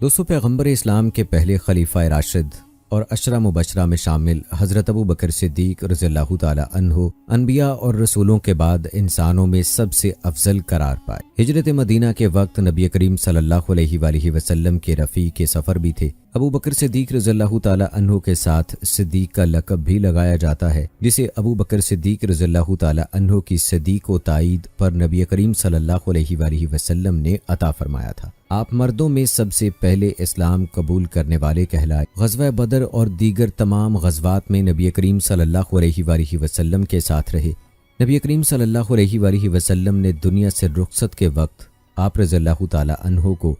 دوستو، پیغمبر اسلام کے پہلے خلیفہ راشد اور عشرہ مبشرہ میں شامل حضرت ابو بکر صدیق رضی اللہ تعالی عنہ انبیاء اور رسولوں کے بعد انسانوں میں سب سے افضل قرار پائے۔ ہجرت مدینہ کے وقت نبی کریم صلی اللہ علیہ وآلہ وسلم کے رفیق سفر بھی تھے۔ ابو بکر صدیق رضی اللہ تعالی عنہ کے ساتھ صدیق کا لقب بھی لگایا جاتا ہے، جسے ابو بکر صدیق رضی اللہ تعالی عنہ کی صدیق و تائید پر نبی کریم صلی اللہ علیہ وآلہ وسلم نے عطا فرمایا تھا۔ آپ مردوں میں سب سے پہلے اسلام قبول کرنے والے کہلائے۔ غزوہ بدر اور دیگر تمام غزوات میں نبی کریم صلی اللہ علیہ وآلہ وسلم کے ساتھ رہے۔ نبی کریم صلی اللہ علیہ وآلہ وسلم نے دنیا سے رخصت کے وقت آپ رضی اللہ تعالی عنہ کو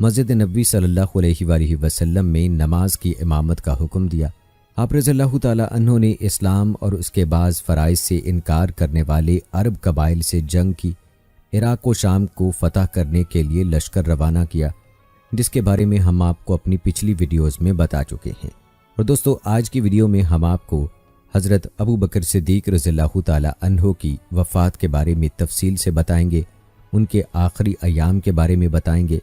مسجد نبوی صلی اللہ علیہ وآلہ وسلم میں نماز کی امامت کا حکم دیا۔ آپ رضی اللہ تعالی عنہ نے اسلام اور اس کے بعض فرائض سے انکار کرنے والے عرب قبائل سے جنگ کی، عراق و شام کو فتح کرنے کے لیے لشکر روانہ کیا، جس کے بارے میں ہم آپ کو اپنی پچھلی ویڈیوز میں بتا چکے ہیں۔ اور دوستو، آج کی ویڈیو میں ہم آپ کو حضرت ابو بکر صدیق رضی اللہ تعالی عنہ کی وفات کے بارے میں تفصیل سے بتائیں گے، ان کے آخری ایام کے بارے میں بتائیں گے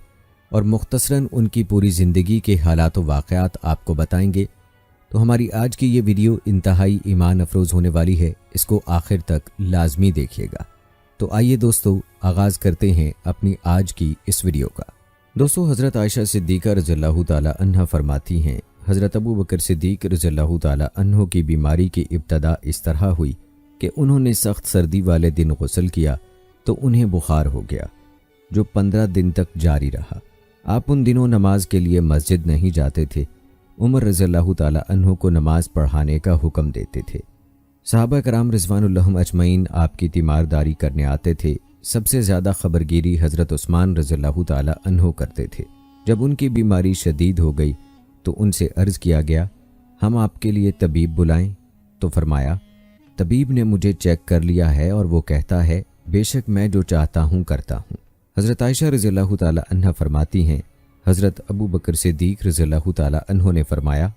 اور مختصراً ان کی پوری زندگی کے حالات و واقعات آپ کو بتائیں گے۔ تو ہماری آج کی یہ ویڈیو انتہائی ایمان افروز ہونے والی ہے، اس کو آخر تک لازمی دیکھیے گا۔ تو آئیے دوستو، آغاز کرتے ہیں اپنی آج کی اس ویڈیو کا۔ دوستو، حضرت عائشہ صدیقہ رضی اللہ تعالی عنہ فرماتی ہیں، حضرت ابو بکر صدیق رضی اللہ تعالی عنہ کی بیماری کی ابتدا اس طرح ہوئی کہ انہوں نے سخت سردی والے دن غسل کیا تو انہیں بخار ہو گیا، جو 15 دن تک جاری رہا۔ آپ ان دنوں نماز کے لیے مسجد نہیں جاتے تھے۔ عمر رضی اللہ تعالی عنہ کو نماز پڑھانے کا حکم دیتے تھے۔ صحابہ کرام رضوان اللہ اجمعین آپ کی تیمارداری کرنے آتے تھے۔ سب سے زیادہ خبرگیری حضرت عثمان رضی اللہ تعالی عنہ کرتے تھے۔ جب ان کی بیماری شدید ہو گئی تو ان سے عرض کیا گیا، ہم آپ کے لیے طبیب بلائیں؟ تو فرمایا، طبیب نے مجھے چیک کر لیا ہے اور وہ کہتا ہے بے شک میں جو چاہتا ہوں کرتا ہوں۔ حضرت عائشہ رضی اللہ تعالی عنہ فرماتی ہیں، حضرت ابو بکر صدیق رضی اللہ تعالی عنہ نے فرمایا،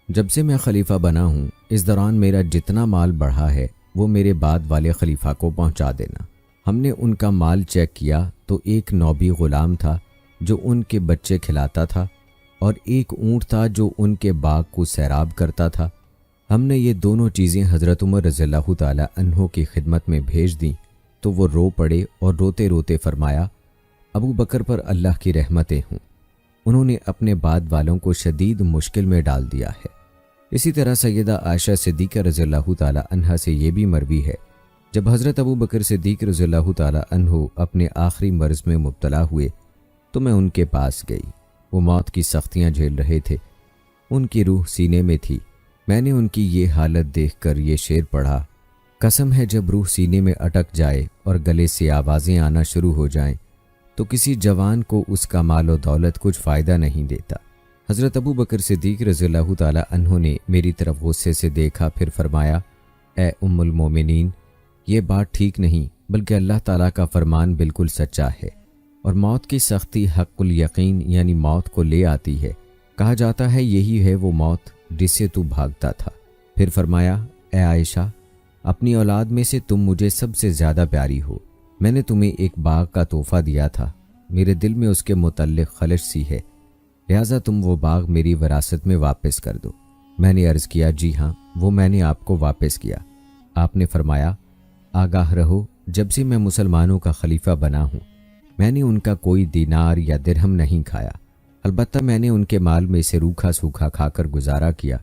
جب سے میں خلیفہ بنا ہوں اس دوران میرا جتنا مال بڑھا ہے وہ میرے بعد والے خلیفہ کو پہنچا دینا۔ ہم نے ان کا مال چیک کیا تو ایک نوبی غلام تھا جو ان کے بچے کھلاتا تھا، اور ایک اونٹ تھا جو ان کے باغ کو سیراب کرتا تھا۔ ہم نے یہ دونوں چیزیں حضرت عمر رضی اللہ تعالی عنہ کی خدمت میں بھیج دیں تو وہ رو پڑے اور روتے روتے فرمایا، ابو بکر پر اللہ کی رحمتیں ہوں، انہوں نے اپنے بعد والوں کو شدید مشکل میں ڈال دیا ہے۔ اسی طرح سیدہ عائشہ صدیقہ رضی اللہ تعالی عنہ سے یہ بھی مروی ہے، جب حضرت ابو بکر صدیق رضی اللہ تعالی عنہ اپنے آخری مرض میں مبتلا ہوئے تو میں ان کے پاس گئی۔ وہ موت کی سختیاں جھیل رہے تھے، ان کی روح سینے میں تھی۔ میں نے ان کی یہ حالت دیکھ کر یہ شعر پڑھا، قسم ہے جب روح سینے میں اٹک جائے اور گلے سے آوازیں آنا شروع ہو جائیں تو کسی جوان کو اس کا مال و دولت کچھ فائدہ نہیں دیتا۔ حضرت ابو بکر صدیق رضی اللہ تعالی عنہ نے میری طرف غصے سے دیکھا، پھر فرمایا، اے ام المومنین، یہ بات ٹھیک نہیں، بلکہ اللہ تعالیٰ کا فرمان بالکل سچا ہے، اور موت کی سختی حق الیقین یعنی موت کو لے آتی ہے۔ کہا جاتا ہے یہی ہے وہ موت جس سے تو بھاگتا تھا۔ پھر فرمایا، اے عائشہ، اپنی اولاد میں سے تم مجھے سب سے زیادہ پیاری ہو۔ میں نے تمہیں ایک باغ کا تحفہ دیا تھا، میرے دل میں اس کے متعلق خلش سی ہے، لہٰذا تم وہ باغ میری وراثت میں واپس کر دو۔ میں نے عرض کیا، جی ہاں، وہ میں نے آپ کو واپس کیا۔ آپ نے فرمایا، آگاہ رہو، جب سے میں مسلمانوں کا خلیفہ بنا ہوں میں نے ان کا کوئی دینار یا درہم نہیں کھایا، البتہ میں نے ان کے مال میں سے روکھا سوکھا کھا کر گزارا کیا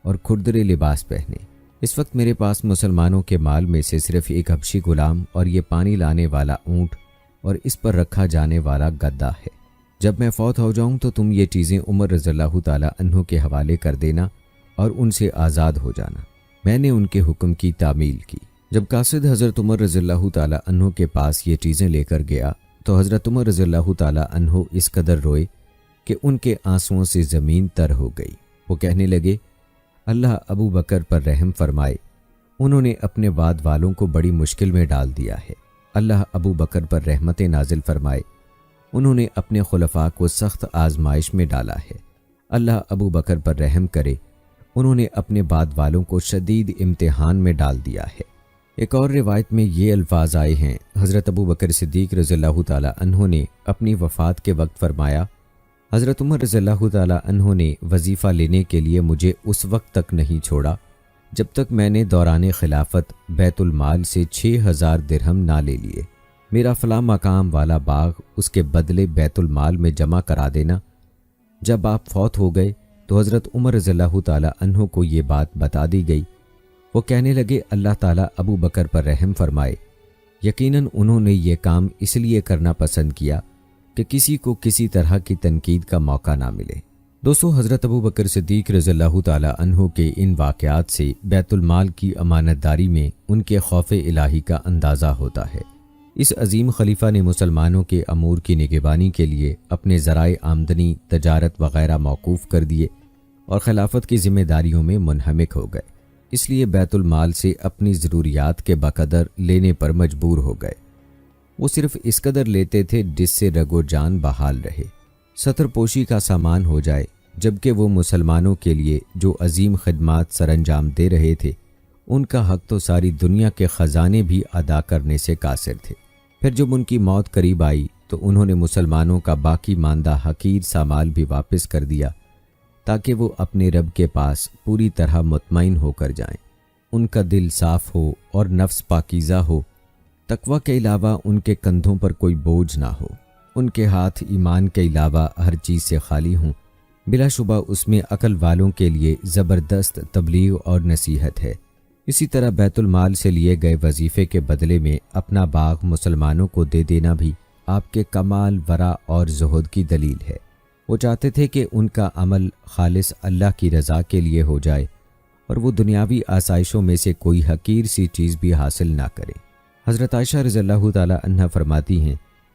اور کھردرے لباس پہنے۔ اس وقت میرے پاس مسلمانوں کے مال میں سے صرف ایک حبشی غلام اور یہ پانی لانے والا اونٹ اور اس پر رکھا جانے والا گدا ہے۔ جب میں فوت ہو جاؤں تو تم یہ چیزیں عمر رضی اللہ تعالی عنہ کے حوالے کر دینا اور ان سے آزاد ہو جانا۔ میں نے ان کے حکم کی تعمیل کی۔ جب قاصد حضرت عمر رضی اللہ تعالی عنہ کے پاس یہ چیزیں لے کر گیا تو حضرت عمر رضی اللہ تعالی عنہ اس قدر روئے کہ ان کے آنسوؤں سے زمین تر ہو گئی۔ وہ کہنے لگے، اللہ ابو بکر پر رحم فرمائے، انہوں نے اپنے بعد والوں کو بڑی مشکل میں ڈال دیا ہے۔ اللہ ابو بکر پر رحمتیں نازل فرمائے، انہوں نے اپنے خلفاء کو سخت آزمائش میں ڈالا ہے۔ اللہ ابو بکر پر رحم کرے، انہوں نے اپنے بعد والوں کو شدید امتحان میں ڈال دیا ہے۔ ایک اور روایت میں یہ الفاظ آئے ہیں، حضرت ابو بکر صدیق رضی اللہ تعالی عنہ نے اپنی وفات کے وقت فرمایا، حضرت عمر رضی اللہ تعالیٰ عنہ نے وظیفہ لینے کے لیے مجھے اس وقت تک نہیں چھوڑا جب تک میں نے دوران خلافت بیت المال سے 6000 درہم نہ لے لیے۔ میرا فلاں مقام والا باغ اس کے بدلے بیت المال میں جمع کرا دینا۔ جب آپ فوت ہو گئے تو حضرت عمر رضی اللہ تعالیٰ عنہ کو یہ بات بتا دی گئی۔ وہ کہنے لگے اللہ تعالیٰ ابو بکر پر رحم فرمائے، یقیناً انہوں نے یہ کام اس لیے کرنا پسند کیا کہ کسی کو کسی طرح کی تنقید کا موقع نہ ملے۔ دوستو، حضرت ابو بکر صدیق رضی اللہ تعالیٰ عنہ کے ان واقعات سے بیت المال کی امانت داری میں ان کے خوف الہی کا اندازہ ہوتا ہے۔ اس عظیم خلیفہ نے مسلمانوں کے امور کی نگہبانی کے لیے اپنے ذرائع آمدنی، تجارت وغیرہ موقوف کر دیے اور خلافت کی ذمہ داریوں میں منہمک ہو گئے۔ اس لیے بیت المال سے اپنی ضروریات کے بقدر لینے پر مجبور ہو گئے۔ وہ صرف اس قدر لیتے تھے جس سے رگ و جان بحال رہے، ستر پوشی کا سامان ہو جائے، جبکہ وہ مسلمانوں کے لیے جو عظیم خدمات سر انجام دے رہے تھے ان کا حق تو ساری دنیا کے خزانے بھی ادا کرنے سے قاصر تھے۔ پھر جب ان کی موت قریب آئی تو انہوں نے مسلمانوں کا باقی ماندہ حقیر سا مال بھی واپس کر دیا تاکہ وہ اپنے رب کے پاس پوری طرح مطمئن ہو کر جائیں، ان کا دل صاف ہو اور نفس پاکیزہ ہو، تقوی کے علاوہ ان کے کندھوں پر کوئی بوجھ نہ ہو، ان کے ہاتھ ایمان کے علاوہ ہر چیز سے خالی ہوں۔ بلا شبہ اس میں عقل والوں کے لیے زبردست تبلیغ اور نصیحت ہے۔ اسی طرح بیت المال سے لیے گئے وظیفے کے بدلے میں اپنا باغ مسلمانوں کو دے دینا بھی آپ کے کمال، ورع اور زہد کی دلیل ہے۔ وہ چاہتے تھے کہ ان کا عمل خالص اللہ کی رضا کے لیے ہو جائے اور وہ دنیاوی آسائشوں میں سے کوئی حقیر سی چیز بھی حاصل نہ کرے۔ حضرت عائشہ رضی اللہ تعالیٰ عنہا فرماتی ہیں،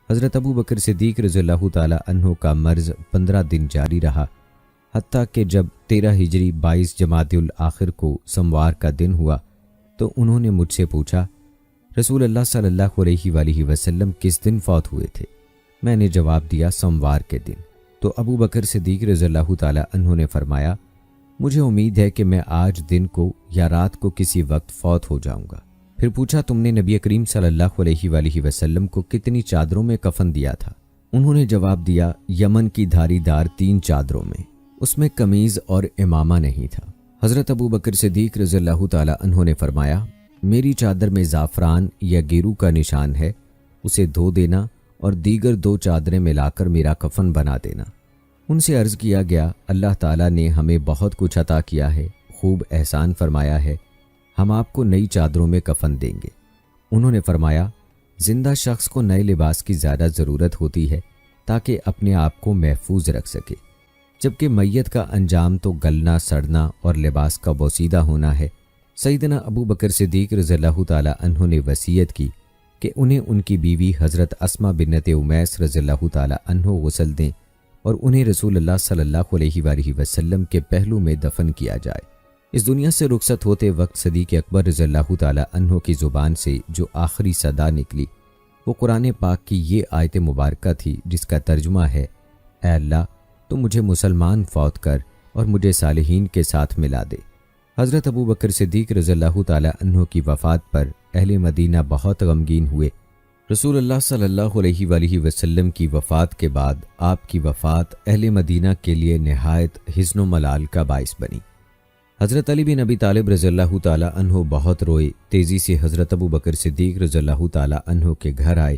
حضرت ابو بکر صدیق رضی اللہ تعالیٰ عنہ کا مرض 15 دن جاری رہا، حتیٰ کہ جب 13 ہجری 22 جمادی الاخر کو سموار کا دن ہوا تو انہوں نے مجھ سے پوچھا، رسول اللہ صلی اللہ علیہ وآلہ وسلم کس دن فوت ہوئے تھے؟ میں نے جواب دیا سموار کے دن۔ تو ابو بکر صدیق رضی اللہ تعالیٰ عنہ نے فرمایا، مجھے امید ہے کہ میں آج دن کو یا رات کو کسی وقت فوت ہو جاؤں گا۔ پھر پوچھا، تم نے نبی کریم صلی اللہ علیہ وآلہ وسلم کو کتنی چادروں میں کفن دیا تھا؟ انہوں نے جواب دیا، یمن کی دھاری دار 3 چادروں میں، اس میں قمیض اور امامہ نہیں تھا۔ حضرت ابو بکر صدیق رضی اللہ تعالیٰ عنہ نے فرمایا، میری چادر میں زعفران یا گیرو کا نشان ہے، اسے دھو دینا اور دیگر 2 چادریں ملا کر میرا کفن بنا دینا۔ ان سے عرض کیا گیا، اللہ تعالیٰ نے ہمیں بہت کچھ عطا کیا ہے، خوب احسان فرمایا ہے، ہم آپ کو نئی چادروں میں کفن دیں گے۔ انہوں نے فرمایا، زندہ شخص کو نئے لباس کی زیادہ ضرورت ہوتی ہے تاکہ اپنے آپ کو محفوظ رکھ سکے، جبکہ میت کا انجام تو گلنا، سڑنا اور لباس کا بوسیدہ ہونا ہے۔ سیدنا ابو بکر صدیق رضی اللہ تعالیٰ عنہ نے وصیت کی کہ انہیں ان کی بیوی حضرت اسماء بنت امیس رضی اللہ تعالیٰ عنہ غسل دیں اور انہیں رسول اللہ صلی اللہ علیہ وآلہ وسلم کے پہلو میں دفن کیا جائے۔ اس دنیا سے رخصت ہوتے وقت صدیق اکبر رضی اللہ تعالیٰ عنہ کی زبان سے جو آخری صدا نکلی وہ قرآن پاک کی یہ آیت مبارکہ تھی جس کا ترجمہ ہے، اے اللہ تو مجھے مسلمان فوت کر اور مجھے صالحین کے ساتھ ملا دے۔ حضرت ابو بکر صدیق رضی اللہ تعالیٰ عنہ کی وفات پر اہل مدینہ بہت غمگین ہوئے۔ رسول اللہ صلی اللہ علیہ وآلہ وسلم کی وفات کے بعد آپ کی وفات اہل مدینہ کے لیے نہایت حزن و ملال کا باعث بنی۔ حضرت علی بن ابی طالب رضی اللہ تعالیٰ عنہ بہت روئے، تیزی سے حضرت ابو بکر صدیق رضی اللہ تعالیٰ عنہ کے گھر آئے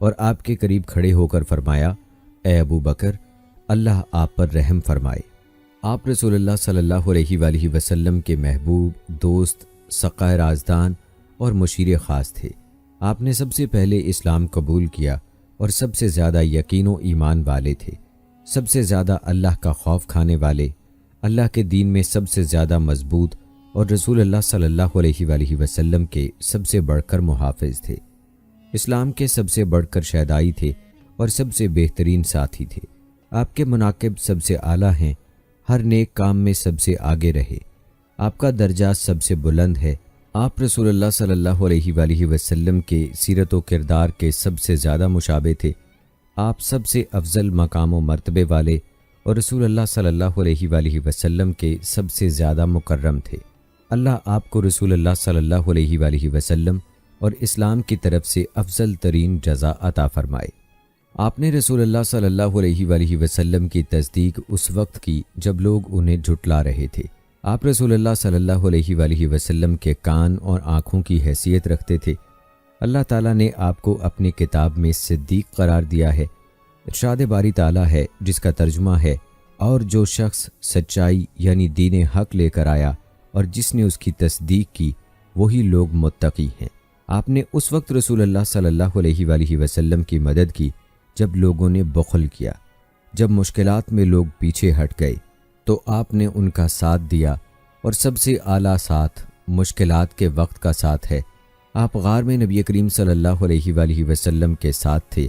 اور آپ کے قریب کھڑے ہو کر فرمایا، اے ابو بکر، اللہ آپ پر رحم فرمائے۔ آپ رسول اللہ صلی اللہ علیہ وآلہ وسلم کے محبوب، دوست، سقائے رازدان اور مشیر خاص تھے۔ آپ نے سب سے پہلے اسلام قبول کیا اور سب سے زیادہ یقین و ایمان والے تھے، سب سے زیادہ اللہ کا خوف کھانے والے، اللہ کے دین میں سب سے زیادہ مضبوط اور رسول اللہ صلی اللہ علیہ وآلہ وسلم کے سب سے بڑھ کر محافظ تھے، اسلام کے سب سے بڑھ کر شہدائی تھے اور سب سے بہترین ساتھی تھے۔ آپ کے مناقب سب سے اعلیٰ ہیں، ہر نیک کام میں سب سے آگے رہے، آپ کا درجہ سب سے بلند ہے۔ آپ رسول اللہ صلی اللہ علیہ وآلہ وسلم کے سیرت و کردار کے سب سے زیادہ مشابہ تھے۔ آپ سب سے افضل مقام و مرتبے والے اور رسول اللہ صلی اللہ علیہ وآلہ وسلم کے سب سے زیادہ مکرم تھے۔ اللہ آپ کو رسول اللہ صلی اللہ علیہ وآلہ وسلم اور اسلام کی طرف سے افضل ترین جزا عطا فرمائے۔ آپ نے رسول اللہ صلی اللہ علیہ وآلہ وسلم کی تصدیق اس وقت کی جب لوگ انہیں جھٹلا رہے تھے۔ آپ رسول اللہ صلی اللہ علیہ وآلہ وسلم کے کان اور آنکھوں کی حیثیت رکھتے تھے۔ اللہ تعالیٰ نے آپ کو اپنی کتاب میں صدیق قرار دیا ہے۔ ارشاد باری تعالیٰ ہے جس کا ترجمہ ہے، اور جو شخص سچائی یعنی دین حق لے کر آیا اور جس نے اس کی تصدیق کی وہی لوگ متقی ہیں۔ آپ نے اس وقت رسول اللہ صلی اللہ علیہ وآلہ وسلم کی مدد کی جب لوگوں نے بخل کیا، جب مشکلات میں لوگ پیچھے ہٹ گئے تو آپ نے ان کا ساتھ دیا، اور سب سے اعلیٰ ساتھ مشکلات کے وقت کا ساتھ ہے۔ آپ غار میں نبی کریم صلی اللہ علیہ وآلہ وسلم کے ساتھ تھے،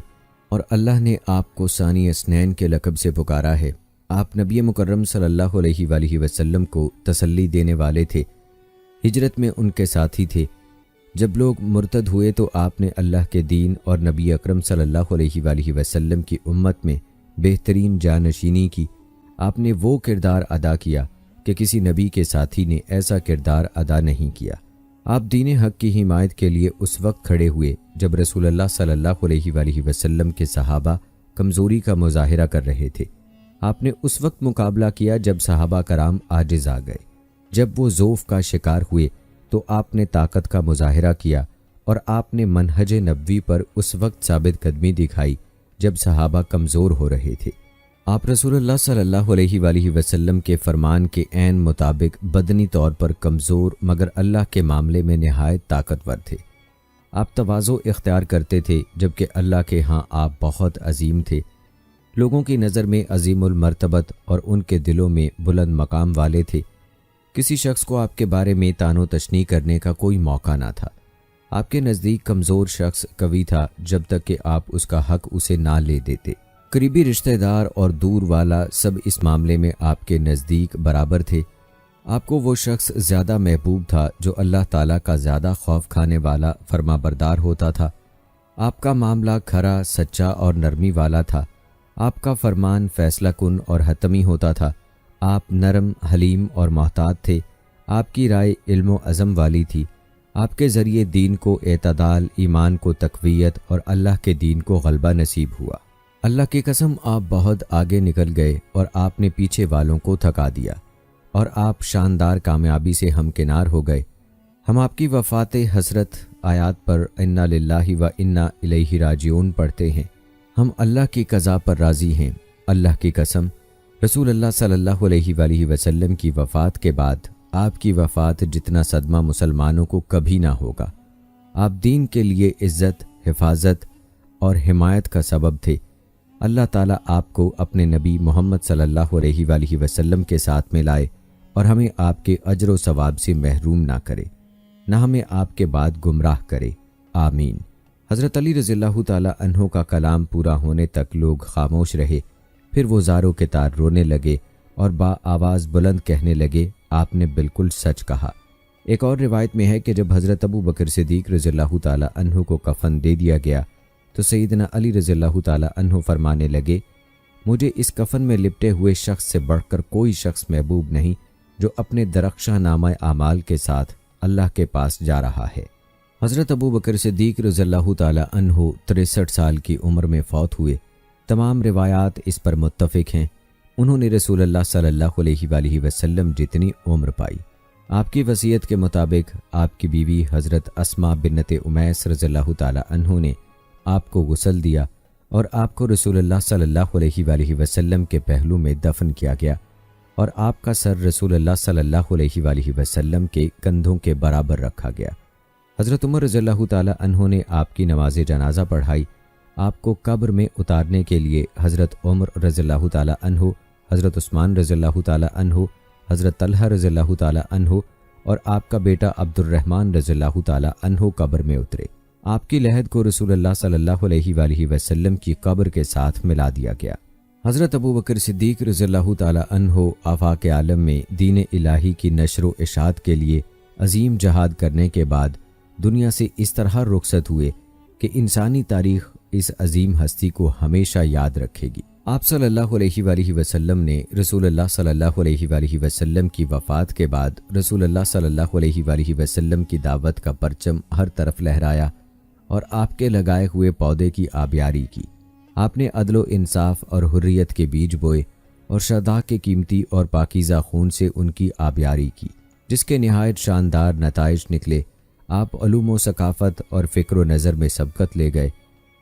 اور اللہ نے آپ کو ثانی اثنین کے لقب سے پکارا ہے۔ آپ نبی مکرم صلی اللہ علیہ وآلہ وسلم کو تسلی دینے والے تھے، ہجرت میں ان کے ساتھی تھے۔ جب لوگ مرتد ہوئے تو آپ نے اللہ کے دین اور نبی اکرم صلی اللہ علیہ وآلہ وسلم کی امت میں بہترین جانشینی کی۔ آپ نے وہ کردار ادا کیا کہ کسی نبی کے ساتھی نے ایسا کردار ادا نہیں کیا۔ آپ دین حق کی حمایت کے لیے اس وقت کھڑے ہوئے جب رسول اللہ صلی اللہ علیہ وآلہ وسلم کے صحابہ کمزوری کا مظاہرہ کر رہے تھے۔ آپ نے اس وقت مقابلہ کیا جب صحابہ کرام عاجز آ گئے۔ جب وہ ضعف کا شکار ہوئے تو آپ نے طاقت کا مظاہرہ کیا، اور آپ نے منہج نبوی پر اس وقت ثابت قدمی دکھائی جب صحابہ کمزور ہو رہے تھے۔ آپ رسول اللہ صلی اللہ علیہ وآلہ وسلم کے فرمان کے عین مطابق بدنی طور پر کمزور مگر اللہ کے معاملے میں نہایت طاقتور تھے۔ آپ تواضع اختیار کرتے تھے جبکہ اللہ کے ہاں آپ بہت عظیم تھے۔ لوگوں کی نظر میں عظیم المرتبت اور ان کے دلوں میں بلند مقام والے تھے۔ کسی شخص کو آپ کے بارے میں طعن و تشنیع کرنے کا کوئی موقع نہ تھا۔ آپ کے نزدیک کمزور شخص قوی تھا جب تک کہ آپ اس کا حق اسے نہ لے دیتے۔ قریبی رشتہ دار اور دور والا سب اس معاملے میں آپ کے نزدیک برابر تھے۔ آپ کو وہ شخص زیادہ محبوب تھا جو اللہ تعالیٰ کا زیادہ خوف کھانے والا فرما بردار ہوتا تھا۔ آپ کا معاملہ کھرا، سچا اور نرمی والا تھا۔ آپ کا فرمان فیصلہ کن اور حتمی ہوتا تھا۔ آپ نرم، حلیم اور محتاط تھے۔ آپ کی رائے علم و عزم والی تھی۔ آپ کے ذریعے دین کو اعتدال، ایمان کو تقویت اور اللہ کے دین کو غلبہ نصیب ہوا۔ اللہ کی قسم آپ بہت آگے نکل گئے اور آپ نے پیچھے والوں کو تھکا دیا، اور آپ شاندار کامیابی سے ہمکنار ہو گئے۔ ہم آپ کی وفات حسرت آیات پر انا للہ و انا الیہ راجعون پڑھتے ہیں۔ ہم اللہ کی قضا پر راضی ہیں۔ اللہ کی قسم، رسول اللہ صلی اللہ علیہ وآلہ وسلم کی وفات کے بعد آپ کی وفات جتنا صدمہ مسلمانوں کو کبھی نہ ہوگا۔ آپ دین کے لیے عزت، حفاظت اور حمایت کا سبب تھے۔ اللہ تعالیٰ آپ کو اپنے نبی محمد صلی اللہ علیہ وآلہ وسلم کے ساتھ میں لائے اور ہمیں آپ کے اجر و ثواب سے محروم نہ کرے، نہ ہمیں آپ کے بعد گمراہ کرے، آمین۔ حضرت علی رضی اللہ تعالیٰ عنہ کا کلام پورا ہونے تک لوگ خاموش رہے، پھر وہ زاروں کے تار رونے لگے اور با آواز بلند کہنے لگے، آپ نے بالکل سچ کہا۔ ایک اور روایت میں ہے کہ جب حضرت ابو بکر صدیق رضی اللہ تعالیٰ عنہ کو کفن دے دیا گیا تو سیدنا علی رضی اللہ تعالیٰ عنہ فرمانے لگے، مجھے اس کفن میں لپٹے ہوئے شخص سے بڑھ کر کوئی شخص محبوب نہیں جو اپنے درخشاں نامہ اعمال کے ساتھ اللہ کے پاس جا رہا ہے۔ حضرت ابو بکر صدیق رضی اللہ تعالیٰ عنہ 63 سال کی عمر میں فوت ہوئے۔ تمام روایات اس پر متفق ہیں۔ انہوں نے رسول اللہ صلی اللہ علیہ وآلہ وسلم جتنی عمر پائی۔ آپ کی وصیت کے مطابق آپ کی بیوی حضرت اسماء بنت امیس رضی اللہ تعالیٰ عنہ نے آپ کو غسل دیا اور آپ کو رسول اللہ صلی اللہ علیہ وآلہ وسلم کے پہلو میں دفن کیا گیا، اور آپ کا سر رسول اللہ صلی اللہ علیہ وآلہ وسلم کے کندھوں کے برابر رکھا گیا۔ حضرت عمر رضی اللہ تعالیٰ عنہ نے آپ کی نماز جنازہ پڑھائی۔ آپ کو قبر میں اتارنے کے لیے حضرت عمر رضی اللہ تعالیٰ عنہ، حضرت عثمان رضی اللہ تعالیٰ عنہ، حضرت طلحہ رضی اللہ تعالیٰ عنہ اور آپ کا بیٹا عبد الرحمن رضی اللہ تعالیٰ عنہ قبر میں اترے۔ آپ کی لحد کو رسول اللہ صلی اللہ علیہ وآلہ وسلم کی قبر کے ساتھ ملا دیا گیا۔ حضرت ابو بکر صدیق رضی اللہ تعالیٰ عنہ آفاق عالم میں دین الہی کی نشر و اشاعت کے لیے عظیم جہاد کرنے کے بعد دنیا سے اس طرح رخصت ہوئے کہ انسانی تاریخ اس عظیم ہستی کو ہمیشہ یاد رکھے گی۔ آپ صلی اللہ علیہ وآلہ وسلم نے رسول اللہ صلی اللہ علیہ وآلہ وسلم کی وفات کے بعد رسول اللہ صلی اللہ علیہ وآلہ وسلم کی دعوت کا پرچم ہر طرف لہرایا اور آپ کے لگائے ہوئے پودے کی آبیاری کی۔ آپ نے عدل و انصاف اور حریت کے بیج بوئے اور شہداء کے قیمتی اور پاکیزہ خون سے ان کی آبیاری کی، جس کے نہایت شاندار نتائج نکلے۔ آپ علوم و ثقافت اور فکر و نظر میں سبقت لے گئے۔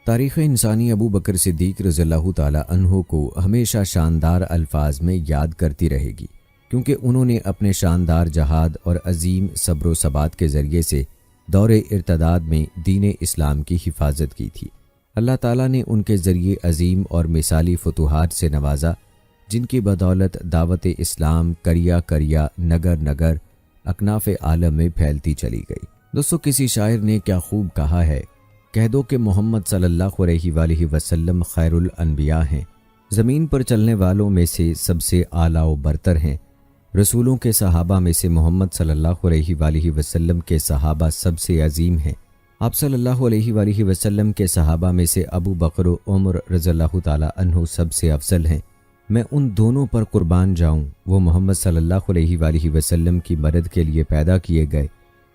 تاریخ انسانی ابو بکر صدیق رضی اللہ تعالی عنہ کو ہمیشہ شاندار الفاظ میں یاد کرتی رہے گی، کیونکہ انہوں نے اپنے شاندار جہاد اور عظیم صبر و ثبات کے ذریعے سے دور ارتداد میں دین اسلام کی حفاظت کی تھی۔ اللہ تعالیٰ نے ان کے ذریعے عظیم اور مثالی فتوحات سے نوازا، جن کی بدولت دعوت اسلام کریا کریا نگر نگر اکناف عالم میں پھیلتی چلی گئی۔ دوستو، کسی شاعر نے کیا خوب کہا ہے، کہہ دو کہ محمد صلی اللہ علیہ وآلہ وسلم خیر الانبیاء ہیں، زمین پر چلنے والوں میں سے سب سے اعلیٰ و برتر ہیں۔ رسولوں کے صحابہ میں سے محمد صلی اللہ علیہ وآلہ وسلم کے صحابہ سب سے عظیم ہیں۔ آپ صلی اللہ علیہ وآلہ وسلم کے صحابہ میں سے ابو بکر و عمر رضی اللہ تعالی عنہ سب سے افضل ہیں۔ میں ان دونوں پر قربان جاؤں، وہ محمد صلی اللہ علیہ وآلہ وسلم کی مدد کے لیے پیدا کیے گئے۔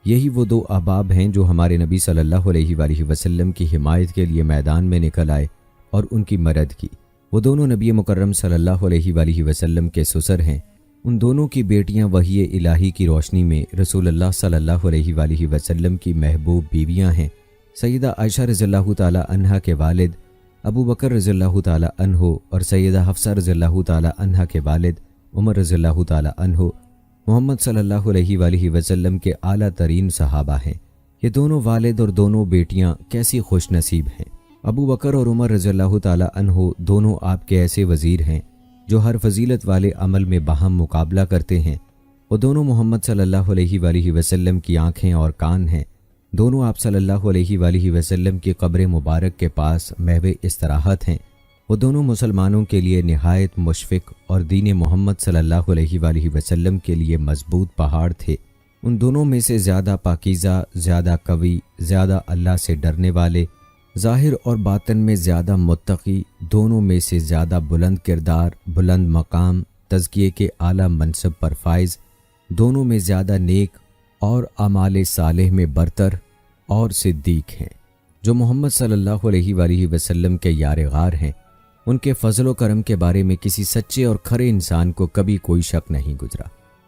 یہی وہ دو احباب ہیں جو ہمارے نبی صلی اللہ علیہ وآلہ وسلم کی حمایت کے لیے میدان میں نکل آئے اور ان کی مدد کی۔ وہ دونوں نبی مکرم صلی اللہ علیہ وآلہ وسلم کے سسر ہیں۔ ان دونوں کی بیٹیاں وحی الہی کی روشنی میں رسول اللہ صلی اللہ علیہ وآلہ وسلم کی محبوب بیویاں ہیں۔ سیدہ عائشہ رضی اللہ تعالی عنہا کے والد ابو بکر رضی اللہ تعالی عنہ اور سیدہ حفصہ رضی اللہ تعالی عنہا کے والد عمر رضی اللہ تعالی عنہ محمد صلی اللہ علیہ وآلہ وسلم کے اعلیٰ ترین صحابہ ہیں۔ یہ دونوں والد اور دونوں بیٹیاں کیسی خوش نصیب ہیں۔ ابو بکر اور عمر رضی اللہ تعالی عنہ دونوں آپ کے ایسے وزیر ہیں جو ہر فضیلت والے عمل میں باہم مقابلہ کرتے ہیں۔ وہ دونوں محمد صلی اللہ علیہ وآلہ وسلم کی آنکھیں اور کان ہیں۔ دونوں آپ صلی اللہ علیہ وآلہ وسلم کی قبر مبارک کے پاس محو استراحت ہیں۔ وہ دونوں مسلمانوں کے لیے نہایت مشفق اور دین محمد صلی اللہ علیہ وآلہ وسلم کے لیے مضبوط پہاڑ تھے۔ ان دونوں میں سے زیادہ پاکیزہ، زیادہ قوی، زیادہ اللہ سے ڈرنے والے، ظاہر اور باطن میں زیادہ متقی، دونوں میں سے زیادہ بلند کردار، بلند مقام، تزکیے کے اعلیٰ منصب پر فائز، دونوں میں زیادہ نیک اور اعمال صالح میں برتر اور صدیق ہیں، جو محمد صلی اللہ علیہ وآلہ وسلم کے یار غار ہیں۔ ان کے فضل و کرم کے بارے میں کسی سچے اور کھرے انسان کو کبھی کوئی شک نہیں گزرا۔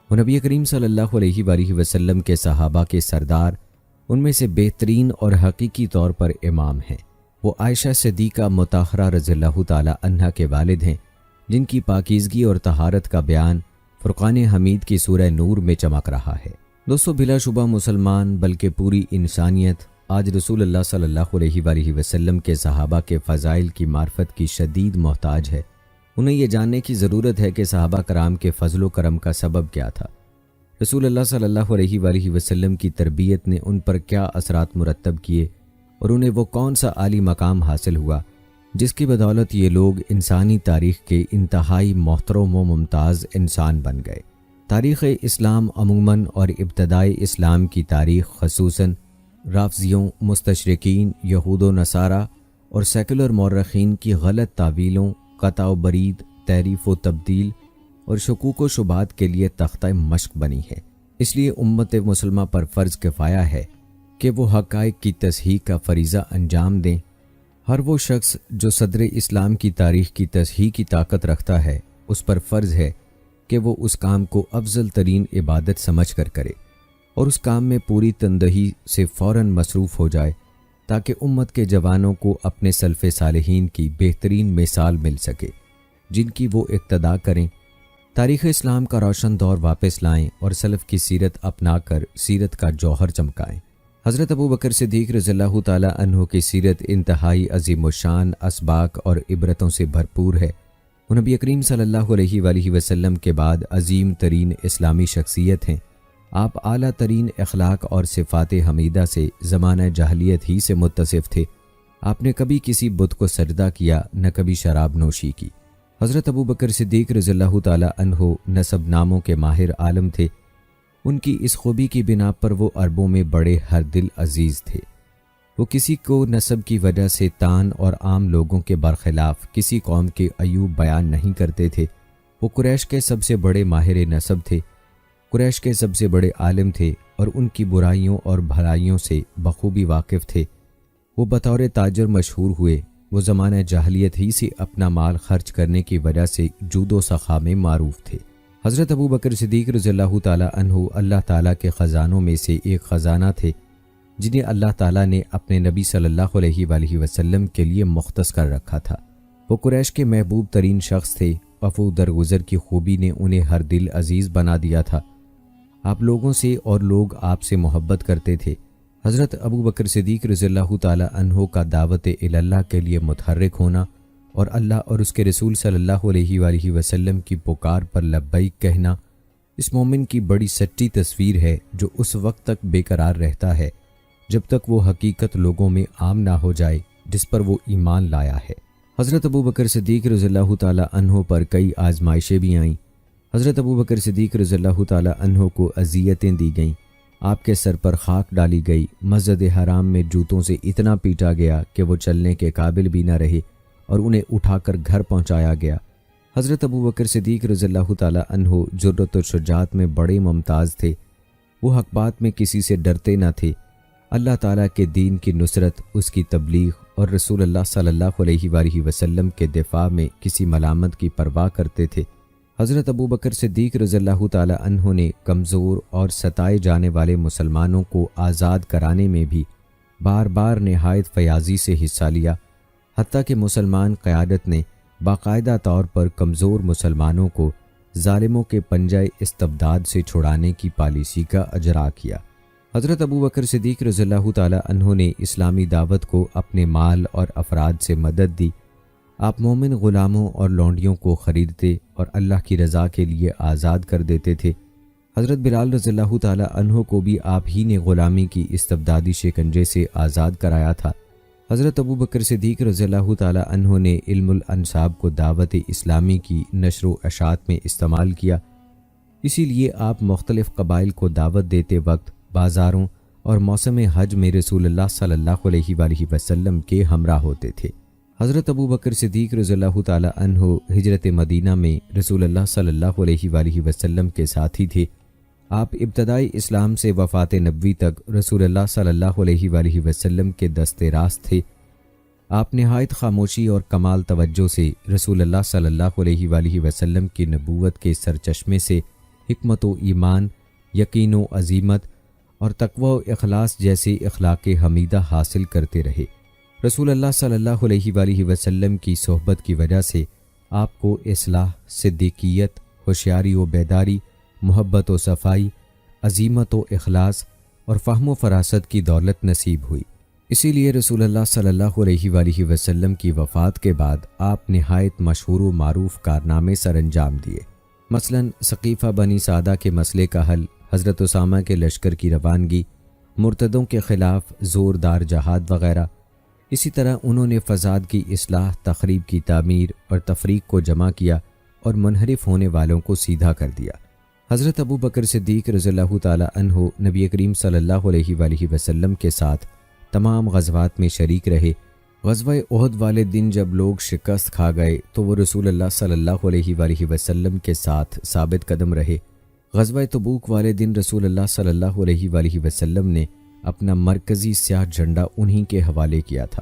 وہ نبی کریم صلی اللہ علیہ وآلہ وسلم کے صحابہ کے سردار، ان میں سے بہترین اور حقیقی طور پر امام ہیں۔ وہ عائشہ صدیقہ مطہرہ رضی اللہ تعالی عنہا کے والد ہیں، جن کی پاکیزگی اور طہارت کا بیان فرقان حمید کی سورہ نور میں چمک رہا ہے۔ دوستو، بلا شبہ مسلمان بلکہ پوری انسانیت آج رسول اللہ صلی اللہ علیہ وآلہ وسلم کے صحابہ کے فضائل کی معرفت کی شدید محتاج ہے۔ انہیں یہ جاننے کی ضرورت ہے کہ صحابہ کرام کے فضل و کرم کا سبب کیا تھا۔ رسول اللہ صلی اللہ علیہ وآلہ وسلم کی تربیت نے ان پر کیا اثرات مرتب کیے اور انہیں وہ کون سا عالی مقام حاصل ہوا جس کی بدولت یہ لوگ انسانی تاریخ کے انتہائی محترم و ممتاز انسان بن گئے۔ تاریخ اسلام عموماً اور ابتدائی اسلام کی تاریخ خصوصاً رافضیوں، مستشرقین، یہود و نصارہ اور سیکولر مورخین کی غلط تعویلوں، قطع و برید، تحریف و تبدیل اور شکوک و شبہات کے لیے تختہ مشق بنی ہے۔ اس لیے امت مسلمہ پر فرض کفایہ ہے کہ وہ حقائق کی تصحیح کا فریضہ انجام دیں۔ ہر وہ شخص جو صدر اسلام کی تاریخ کی تصحیح کی طاقت رکھتا ہے، اس پر فرض ہے کہ وہ اس کام کو افضل ترین عبادت سمجھ کر کرے اور اس کام میں پوری تندہی سے فوراً مصروف ہو جائے، تاکہ امت کے جوانوں کو اپنے سلف صالحین کی بہترین مثال مل سکے جن کی وہ اقتداء کریں، تاریخ اسلام کا روشن دور واپس لائیں اور سلف کی سیرت اپنا کر سیرت کا جوہر چمکائیں۔ حضرت ابو بکر صدیق رضی اللہ تعالی عنہ کی سیرت انتہائی عظیم الشان، اسباق اور عبرتوں سے بھرپور ہے۔ وہ نبی کریم صلی اللہ علیہ وآلہ وسلم کے بعد عظیم ترین اسلامی شخصیت ہیں۔ آپ اعلیٰ ترین اخلاق اور صفات حمیدہ سے زمانہ جاہلیت ہی سے متصف تھے۔ آپ نے کبھی کسی بت کو سجدہ کیا، نہ کبھی شراب نوشی کی۔ حضرت ابو بکر صدیق رضی اللہ تعالی عنہ نسب ناموں کے ماہر عالم تھے۔ ان کی اس خوبی کی بنا پر وہ عربوں میں بڑے ہر دل عزیز تھے۔ وہ کسی کو نسب کی وجہ سے تان اور عام لوگوں کے برخلاف کسی قوم کے عیوب بیان نہیں کرتے تھے۔ وہ قریش کے سب سے بڑے ماہر نسب تھے، قریش کے سب سے بڑے عالم تھے اور ان کی برائیوں اور بھلائیوں سے بخوبی واقف تھے۔ وہ بطور تاجر مشہور ہوئے وہ زمانہ جاہلیت ہی سے اپنا مال خرچ کرنے کی وجہ سے جود و سخا میں معروف تھے۔ حضرت ابو بکر صدیق رضی اللہ تعالی عنہ اللہ تعالیٰ کے خزانوں میں سے ایک خزانہ تھے، جنہیں اللہ تعالیٰ نے اپنے نبی صلی اللہ علیہ وآلہ وسلم کے لیے مختص کر رکھا تھا۔ وہ قریش کے محبوب ترین شخص تھے۔ وفو درگزر کی خوبی نے انہیں ہر دل عزیز بنا دیا تھا۔ آپ لوگوں سے اور لوگ آپ سے محبت کرتے تھے۔ حضرت ابو بکر صدیق رضی اللہ تعالی عنہ کا دعوت اللہ کے لیے متحرک ہونا اور اللہ اور اس کے رسول صلی اللہ علیہ وآلہ وسلم کی پکار پر لبیک کہنا اس مومن کی بڑی سچی تصویر ہے، جو اس وقت تک بے قرار رہتا ہے جب تک وہ حقیقت لوگوں میں عام نہ ہو جائے جس پر وہ ایمان لایا ہے۔ حضرت ابو بکر صدیق رضی اللہ تعالی عنہ پر کئی آزمائشیں بھی آئیں۔ حضرت ابو بکر صدیق رضی اللہ تعالی عنہ کو اذیتیں دی گئیں، آپ کے سر پر خاک ڈالی گئی، مسجد حرام میں جوتوں سے اتنا پیٹا گیا کہ وہ چلنے کے قابل بھی نہ رہے اور انہیں اٹھا کر گھر پہنچایا گیا۔ حضرت ابو بکر صدیق رضی اللہ تعالی عنہ جرأت و شجاعت میں بڑے ممتاز تھے۔ وہ حق بات میں کسی سے ڈرتے نہ تھے۔ اللہ تعالیٰ کے دین کی نصرت، اس کی تبلیغ اور رسول اللہ صلی اللہ علیہ وآلہ وسلم کے دفاع میں کسی ملامت کی پرواہ کرتے تھے۔ حضرت ابو بکر صدیق رضی اللہ تعالی عنہ نے کمزور اور ستائے جانے والے مسلمانوں کو آزاد کرانے میں بھی بار بار نہایت فیاضی سے حصہ لیا، حتیٰ کہ مسلمان قیادت نے باقاعدہ طور پر کمزور مسلمانوں کو ظالموں کے پنجہ استبداد سے چھڑانے کی پالیسی کا اجرا کیا۔ حضرت ابو بکر صدیق رضی اللہ تعالی عنہ نے اسلامی دعوت کو اپنے مال اور افراد سے مدد دی۔ آپ مومن غلاموں اور لونڈیوں کو خریدتے اور اللہ کی رضا کے لیے آزاد کر دیتے تھے۔ حضرت بلال رضی اللہ تعالی عنہ کو بھی آپ ہی نے غلامی کی استبدادی شکنجے سے آزاد کرایا تھا۔ حضرت ابو بکر صدیق رضی اللہ تعالی عنہ نے علم الانساب کو دعوت اسلامی کی نشر و اشاعت میں استعمال کیا، اسی لیے آپ مختلف قبائل کو دعوت دیتے وقت بازاروں اور موسم حج میں رسول اللہ صلی اللہ علیہ وآلہ وسلم کے ہمراہ ہوتے تھے۔ حضرت ابو بکر صدیق رضی اللہ تعالی عنہ ہجرت مدینہ میں رسول اللہ صلی اللہ علیہ وآلہ وسلم کے ساتھی تھے۔ آپ ابتدائی اسلام سے وفات نبوی تک رسول اللہ صلی اللہ علیہ وآلہ وسلم کے دست راست تھے۔ آپ نہایت خاموشی اور کمال توجہ سے رسول اللہ صلی اللہ علیہ وآلہ وسلم کی نبوت کے سرچشمے سے حکمت و ایمان، یقین و عزیمت اور تقوی و اخلاص جیسے اخلاق حمیدہ حاصل کرتے رہے۔ رسول اللہ صلی اللہ علیہ وآلہ وسلم کی صحبت کی وجہ سے آپ کو اصلاح، صدیقیت، ہوشیاری و بیداری، محبت و صفائی، عزیمت و اخلاص اور فہم و فراست کی دولت نصیب ہوئی۔ اسی لیے رسول اللہ صلی اللہ علیہ وآلہ وسلم کی وفات کے بعد آپ نہایت مشہور و معروف کارنامے سر انجام دیے۔ مثلاً ثقیفہ بنی سعدہ کے مسئلے کا حل، حضرت اسامہ کے لشکر کی روانگی، مرتدوں کے خلاف زوردار جہاد وغیرہ۔ اسی طرح انہوں نے فساد کی اصلاح، تخریب کی تعمیر اور تفریق کو جمع کیا اور منحرف ہونے والوں کو سیدھا کر دیا۔ حضرت ابو بکر صدیق رضی اللہ تعالی عنہ نبی کریم صلی اللہ علیہ وآلہ وسلم کے ساتھ تمام غزوات میں شریک رہے۔ غزوہ احد والے دن جب لوگ شکست کھا گئے تو وہ رسول اللہ صلی اللہ علیہ وآلہ وسلم کے ساتھ ثابت قدم رہے۔ غزوہ تبوک والے دن رسول اللہ صلی اللہ علیہ وآلہ وسلم نے اپنا مرکزی سیاہ جھنڈا انہی کے حوالے کیا تھا۔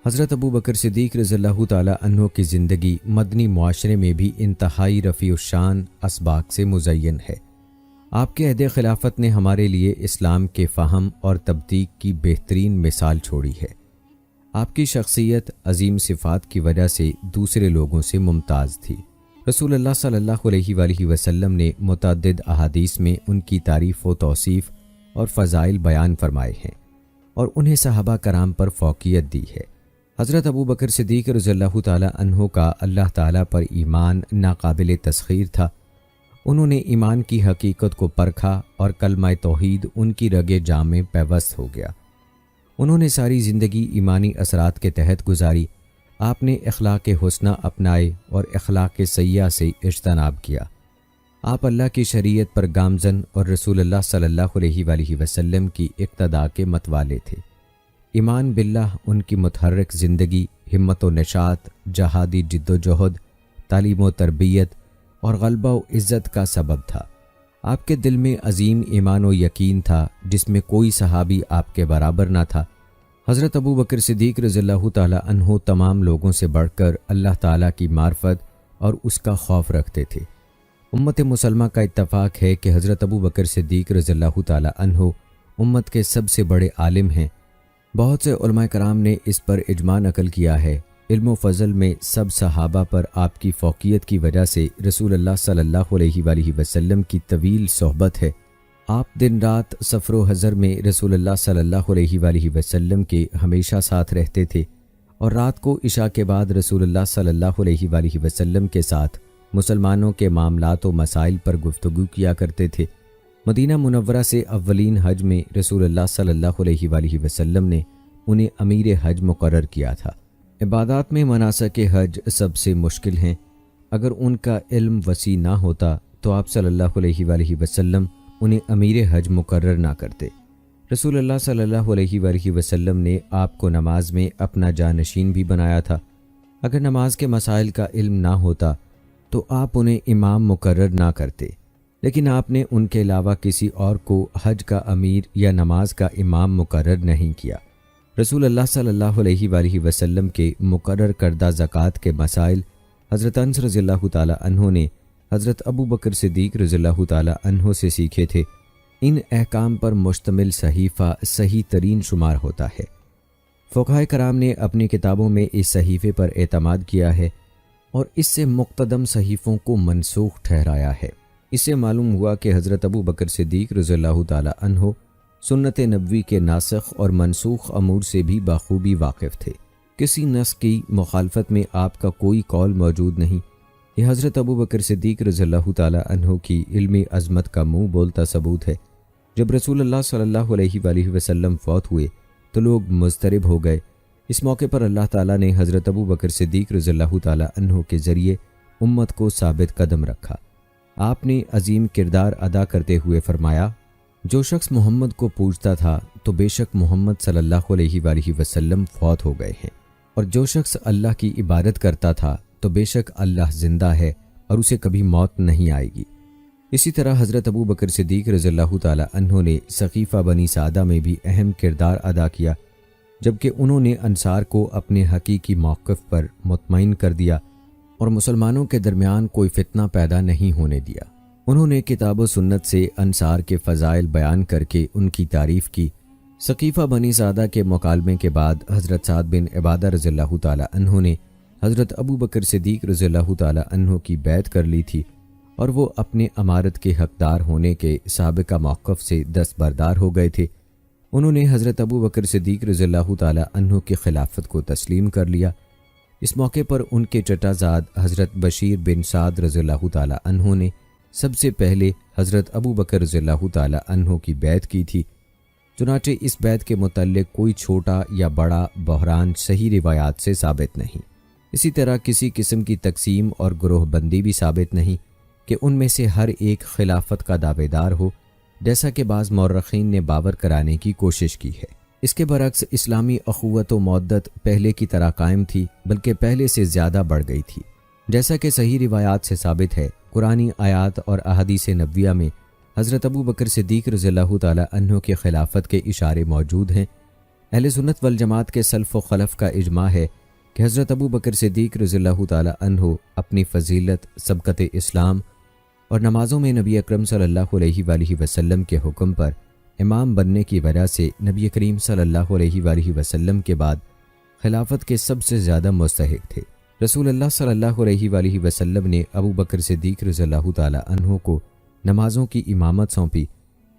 حضرت ابو بکر صدیق رضی اللہ تعالی عنہ کی زندگی مدنی معاشرے میں بھی انتہائی رفیع الشان اسباق سے مزین ہے۔ آپ کے عہد خلافت نے ہمارے لیے اسلام کے فہم اور تبدیق کی بہترین مثال چھوڑی ہے۔ آپ کی شخصیت عظیم صفات کی وجہ سے دوسرے لوگوں سے ممتاز تھی۔ رسول اللہ صلی اللہ علیہ وآلہ وسلم نے متعدد احادیث میں ان کی تعریف و توصیف اور فضائل بیان فرمائے ہیں اور انہیں صحابہ کرام پر فوقیت دی ہے۔ حضرت ابو بکر صدیق رضی اللہ تعالی عنہ کا اللہ تعالیٰ پر ایمان ناقابل تسخیر تھا۔ انہوں نے ایمان کی حقیقت کو پرکھا اور کلمہ توحید ان کی رگ جان میں پیوست ہو گیا۔ انہوں نے ساری زندگی ایمانی اثرات کے تحت گزاری۔ آپ نے اخلاق حسنہ اپنائے اور اخلاق سیئہ سے اجتناب کیا۔ آپ اللہ کی شریعت پر گامزن اور رسول اللہ صلی اللہ علیہ وآلہ وسلم کی اقتداء کے متوالے تھے۔ ایمان باللہ ان کی متحرک زندگی، ہمت و نشاط، جہادی جد و جہد، تعلیم و تربیت اور غلبہ و عزت کا سبب تھا۔ آپ کے دل میں عظیم ایمان و یقین تھا جس میں کوئی صحابی آپ کے برابر نہ تھا۔ حضرت ابو بکر صدیق رضی اللہ تعالیٰ عنہ تمام لوگوں سے بڑھ کر اللہ تعالیٰ کی معرفت اور اس کا خوف رکھتے تھے۔ امت مسلمہ کا اتفاق ہے کہ حضرت ابو بکر صدیق رضی اللہ تعالیٰ عنہ امت کے سب سے بڑے عالم ہیں۔ بہت سے علماء کرام نے اس پر اجماع نقل کیا ہے۔ علم و فضل میں سب صحابہ پر آپ کی فوقیت کی وجہ سے رسول اللہ صلی اللہ علیہ وآلہ وسلم کی طویل صحبت ہے۔ آپ دن رات سفر و حضر میں رسول اللہ صلی اللہ علیہ وآلہ وسلم کے ہمیشہ ساتھ رہتے تھے، اور رات کو عشاء کے بعد رسول اللہ صلی اللہ علیہ وآلہ وسلم کے ساتھ مسلمانوں کے معاملات و مسائل پر گفتگو کیا کرتے تھے۔ مدینہ منورہ سے اولین حج میں رسول اللہ صلی اللہ علیہ وآلہ وسلم نے انہیں امیر حج مقرر کیا تھا۔ عبادات میں مناسک حج سب سے مشکل ہیں۔ اگر ان کا علم وسیع نہ ہوتا تو آپ صلی اللہ علیہ وآلہ وسلم انہیں امیر حج مقرر نہ کرتے۔ رسول اللہ صلی اللہ علیہ وآلہ وسلم نے آپ کو نماز میں اپنا جانشین بھی بنایا تھا۔ اگر نماز کے مسائل کا علم نہ ہوتا تو آپ انہیں امام مقرر نہ کرتے، لیکن آپ نے ان کے علاوہ کسی اور کو حج کا امیر یا نماز کا امام مقرر نہیں کیا۔ رسول اللہ صلی اللہ علیہ وآلہ وسلم کے مقرر کردہ زکوٰۃ کے مسائل حضرت انس رضی اللہ تعالیٰ عنہ نے حضرت ابو بکر صدیق رضی اللہ تعالیٰ عنہ سے سیکھے تھے۔ ان احکام پر مشتمل صحیفہ صحیح ترین شمار ہوتا ہے۔ فقہاء کرام نے اپنی کتابوں میں اس صحیفے پر اعتماد کیا ہے اور اس سے مقتدم صحیفوں کو منسوخ ٹھہرایا ہے۔ اس سے معلوم ہوا کہ حضرت ابو بکر صدیق رضی اللہ تعالیٰ عنہ سنت نبوی کے ناسخ اور منسوخ امور سے بھی بخوبی واقف تھے۔ کسی نص کی مخالفت میں آپ کا کوئی قول موجود نہیں۔ یہ حضرت ابو بکر صدیق رضی اللہ تعالیٰ عنہ کی علمی عظمت کا منہ بولتا ثبوت ہے۔ جب رسول اللہ صلی اللہ علیہ وآلہ وسلم فوت ہوئے تو لوگ مضطرب ہو گئے۔ اس موقع پر اللہ تعالیٰ نے حضرت ابو بکر صدیق رضی اللہ تعالیٰ عنہ کے ذریعے امت کو ثابت قدم رکھا۔ آپ نے عظیم کردار ادا کرتے ہوئے فرمایا، جو شخص محمد کو پوجتا تھا تو بے شک محمد صلی اللہ علیہ وآلہ وسلم فوت ہو گئے ہیں، اور جو شخص اللہ کی عبادت کرتا تھا تو بے شک اللہ زندہ ہے اور اسے کبھی موت نہیں آئے گی۔ اسی طرح حضرت ابو بکر صدیق رضی اللہ تعالیٰ عنہ نے سقیفہ بنی سعدہ میں بھی اہم کردار ادا کیا، جبکہ انہوں نے انصار کو اپنے حقیقی موقف پر مطمئن کر دیا اور مسلمانوں کے درمیان کوئی فتنہ پیدا نہیں ہونے دیا۔ انہوں نے کتاب و سنت سے انصار کے فضائل بیان کر کے ان کی تعریف کی۔ سقیفہ بنی سعدہ کے مکالمے کے بعد حضرت سعد بن عبادہ رضی اللہ تعالیٰ عنہ نے حضرت ابو بکر صدیق رضی اللہ تعالیٰ عنہ کی بیعت کر لی تھی، اور وہ اپنے امارت کے حقدار ہونے کے سابقہ موقف سے دستبردار ہو گئے تھے۔ انہوں نے حضرت ابو بکر صدیق رضی اللہ تعالیٰ عنہ کی خلافت کو تسلیم کر لیا۔ اس موقع پر ان کے چچا زاد حضرت بشیر بن سعد رضی اللہ تعالیٰ عنہ نے سب سے پہلے حضرت ابو بکر رضی اللہ تعالیٰ عنہ کی بیعت کی تھی۔ چنانچہ اس بیعت کے متعلق کوئی چھوٹا یا بڑا بحران صحیح روایات سے ثابت نہیں۔ اسی طرح کسی قسم کی تقسیم اور گروہ بندی بھی ثابت نہیں کہ ان میں سے ہر ایک خلافت کا دعوے دار ہو، جیسا کہ بعض مورخین نے باور کرانے کی کوشش کی ہے۔ اس کے برعکس اسلامی اخوت و مودت پہلے کی طرح قائم تھی، بلکہ پہلے سے زیادہ بڑھ گئی تھی۔ جیسا کہ صحیح روایات سے ثابت ہے، قرآنی آیات اور احادیث نبویہ میں حضرت ابو بکر صدیق رضی اللہ تعالیٰ عنہ کے خلافت کے اشارے موجود ہیں۔ اہل سنت والجماعت کے سلف و خلف کا اجماع ہے کہ حضرت ابو بکر صدیق رضی اللہ تعالیٰ عنہ اپنی فضیلت، سبقت اسلام اور نمازوں میں نبی اکرم صلی اللہ علیہ وآلہ وسلم کے حکم پر امام بننے کی وجہ سے نبی کریم صلی اللہ علیہ وآلہ وسلم کے بعد خلافت کے سب سے زیادہ مستحق تھے۔ رسول اللہ صلی اللہ علیہ وآلہ وسلم نے ابو بکر صدیق رضی اللہ تعالیٰ عنہ کو نمازوں کی امامت سونپی